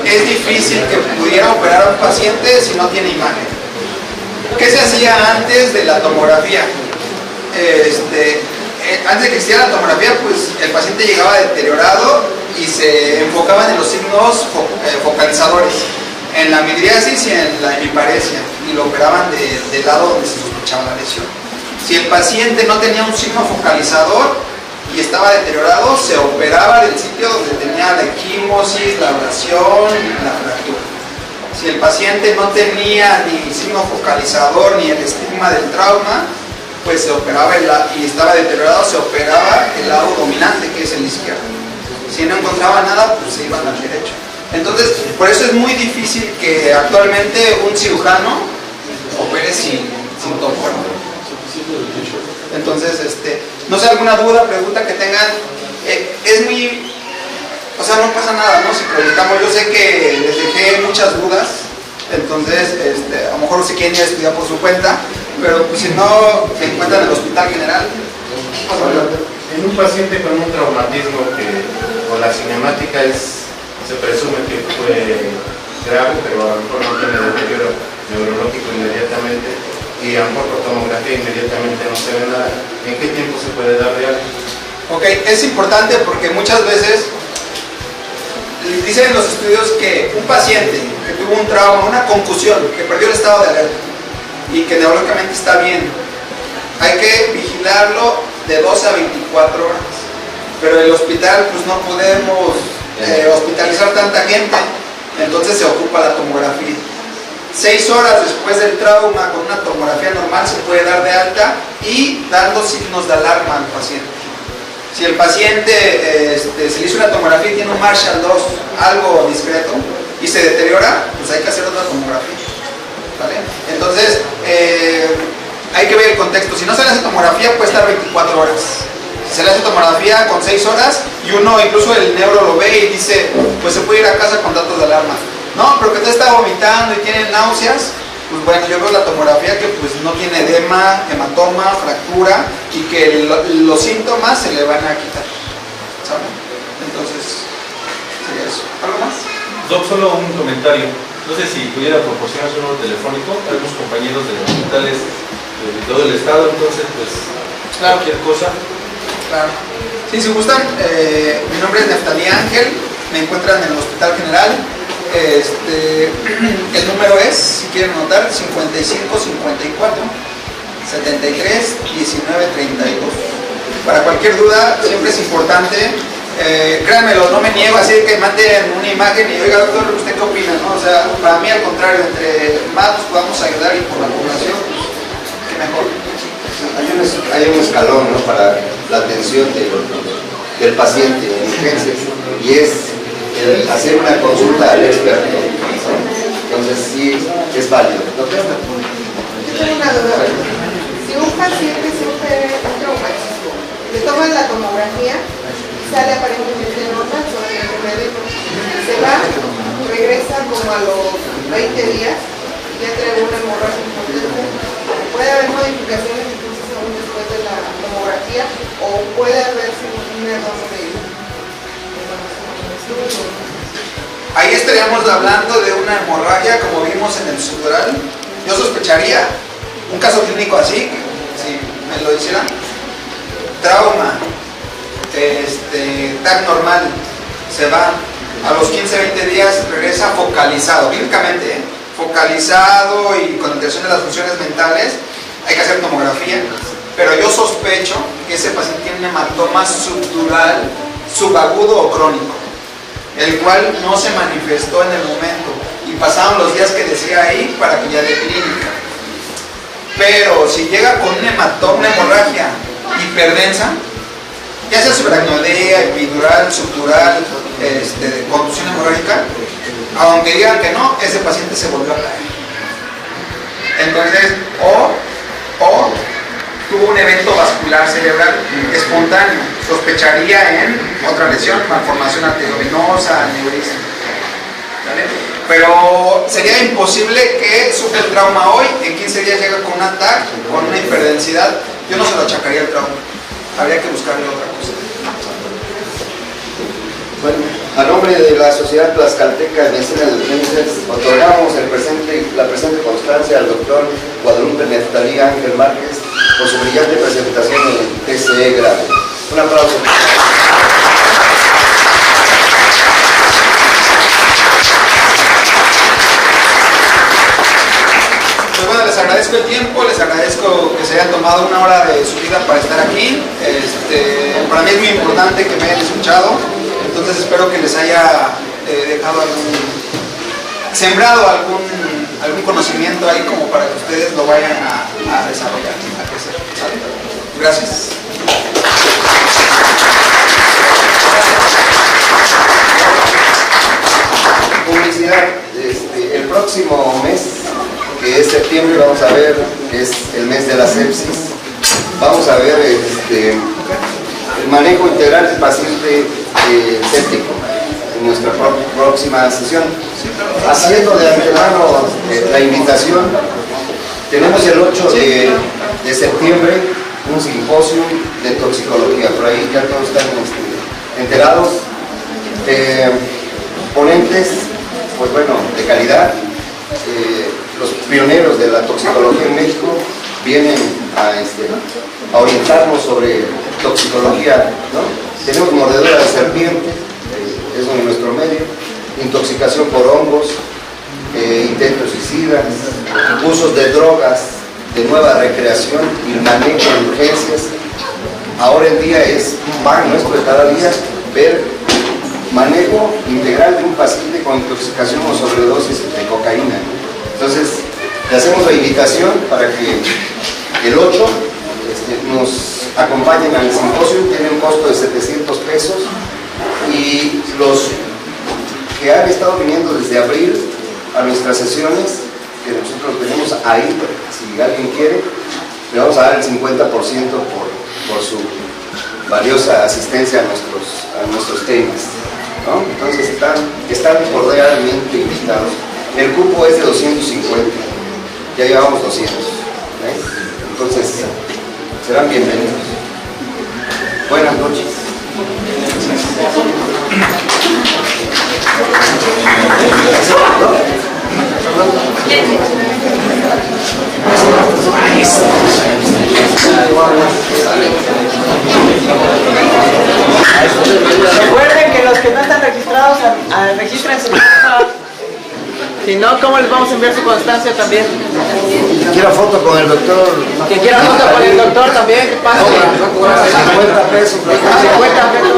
es difícil que pudiera operar a un paciente si no tiene imagen. ¿Qué se hacía antes de la tomografía? Antes de que existiera la tomografía, pues el paciente llegaba deteriorado y se enfocaban en los signos focalizadores, en la midriasis y en la hemiparesia, y lo operaban del lado donde se sospechaba la lesión. Si el paciente no tenía un signo focalizador y estaba deteriorado, se operaba del sitio donde tenía la equimosis, la abrasión y la fractura. Si el paciente no tenía ni signo focalizador ni el estigma del trauma, pues se operaba y estaba deteriorado, se operaba el lado dominante, que es el izquierdo. Si no encontraba nada, pues se iban al derecho. Entonces, por eso es muy difícil que actualmente un cirujano opere sin tomógrafo. Entonces, no sé, alguna duda, pregunta que tengan. Es muy... O sea, no pasa nada, ¿no? Si preguntamos, yo sé que les dejé muchas dudas, entonces, a lo mejor si quieren ir a estudiar por su cuenta, pero pues, si no, se encuentran en el hospital general. En un paciente con un traumatismo que con la cinemática se presume que fue grave, pero a lo mejor no tiene deterioro neurológico inmediatamente y a lo mejor por tomografía inmediatamente no se ve nada, ¿en qué tiempo se puede dar de alta? Ok, es importante porque muchas veces dicen en los estudios que un paciente que tuvo un trauma, una concusión, que perdió el estado de alerta y que neurológicamente está bien, hay que vigilarlo de 12 a 24 horas. Pero en el hospital pues no podemos hospitalizar tanta gente, entonces se ocupa la tomografía. 6 horas después del trauma, con una tomografía normal se puede dar de alta y dando signos de alarma al paciente. Si el paciente se le hizo una tomografía y tiene un Marshall 2, algo discreto, y se deteriora, pues hay que hacer otra tomografía. ¿vale? Entonces, hay que ver el contexto. Si no se le hace tomografía, puede estar 24 horas. Si se le hace tomografía con 6 horas y uno, incluso el neuro lo ve y dice, pues se puede ir a casa con datos de alarma. No, pero que usted está vomitando y tiene náuseas, pues bueno, yo veo la tomografía que pues no tiene edema, hematoma, fractura y que los síntomas se le van a quitar, ¿saben? Entonces, sería eso. ¿Algo más? Doc, solo un comentario. No sé si pudiera proporcionar su número telefónico. Tenemos compañeros de hospitales de todo el estado, entonces pues Claro. cualquier cosa. Claro. Sí, si gustan, mi nombre es Neftalí Ángel, me encuentran en el Hospital General. El número es, si quieren anotar, 55 54 73 19 32. Para cualquier duda, siempre es importante. Créanmelo, no me niego así de que manden una imagen y oiga, doctor, ¿usted qué opina? ¿No? O sea, para mí al contrario, entre más nos podamos ayudar y por la población, pues, qué mejor. Hay un escalón, ¿no?, para la atención del paciente en urgencias, y es el hacer una consulta al experto, ¿no? Entonces sí es válido. Yo tengo una duda. Si un paciente sufre un traumatismo, le toman la tomografía y sale aparentemente normal, solamente médico, se va, regresa como a los 20 días y ya trae una hemorragia importante. Puede haber modificaciones entonces aún después de la tomografía, o puede haber un error médico. Ahí estaríamos hablando de una hemorragia como vimos en el sudoral. Yo sospecharía un caso clínico así, si me lo hicieran. Trauma, TAC normal, se va a los 15-20 días, regresa focalizado, clínicamente, focalizado y con alteración de las funciones mentales. Hay que hacer tomografía, pero yo sospecho que ese paciente tiene un hematoma subdural, subagudo o crónico, el cual no se manifestó en el momento y pasaron los días que decía ahí para que ya dé clínica. Pero si llega con un hematoma, una hemorragia hiperdensa, ya sea subaracnoidea, epidural, subdural, de contusión hemorrágica, aunque digan que no, ese paciente se volvió a caer. Entonces, o tuvo un evento vascular cerebral espontáneo, sospecharía en otra lesión, malformación arteriovenosa, aneurisma. ¿Vale? Pero sería imposible que sufra el trauma hoy, en 15 días llega con un ataque, con una hiperdensidad. Yo no se lo achacaría el trauma, habría que buscarle otra cosa. Bueno, a nombre de la Sociedad Tlaxcalteca de Medicina de Urgencias, otorgamos la presente constancia al doctor Guadalupe Neftalí Ángel Márquez por su brillante presentación en el TCE grave. Un aplauso. Pues bueno, les agradezco el tiempo, les agradezco que se hayan tomado una hora de su vida para estar aquí. Para mí es muy importante que me hayan escuchado, entonces espero que les haya dejado sembrado algún conocimiento ahí como para que ustedes lo vayan a desarrollar, a crecer. ¿Sale? Gracias. Publicidad. El próximo mes, que es septiembre, vamos a ver, que es el mes de la sepsis, vamos a ver el manejo integral del paciente séptico en nuestra próxima sesión. Haciendo de antemano la invitación, tenemos el 8 de septiembre un simposio de toxicología, por ahí ya todos están enterados. Ponentes, pues bueno, de calidad. Los pioneros de la toxicología en México vienen a orientarnos sobre toxicología, ¿no? Tenemos mordedura de serpiente, es en nuestro medio, intoxicación por hongos, intentos suicidas, usos de drogas de nueva recreación y manejo de urgencias. Ahora en día es un pan nuestro de cada día ver manejo integral de un paciente con intoxicación o sobredosis de cocaína. Entonces, le hacemos la invitación para que el 8 nos acompañen al simposio. Tiene un costo de 700 pesos y los que han estado viniendo desde abril a nuestras sesiones que nosotros tenemos ahí, si alguien quiere, le vamos a dar el 50% por su valiosa asistencia a nuestros temas, ¿no? Entonces están cordialmente invitados. El cupo es de 250, ya llevamos 200, entonces serán bienvenidos. Buenas noches. Recuerden que los que no están registrados, regístrense. Si no, ¿cómo les vamos a enviar su constancia también? Que quiera foto con el doctor. Que quiera foto con el doctor también, que pase. 50 pesos. 50 pesos.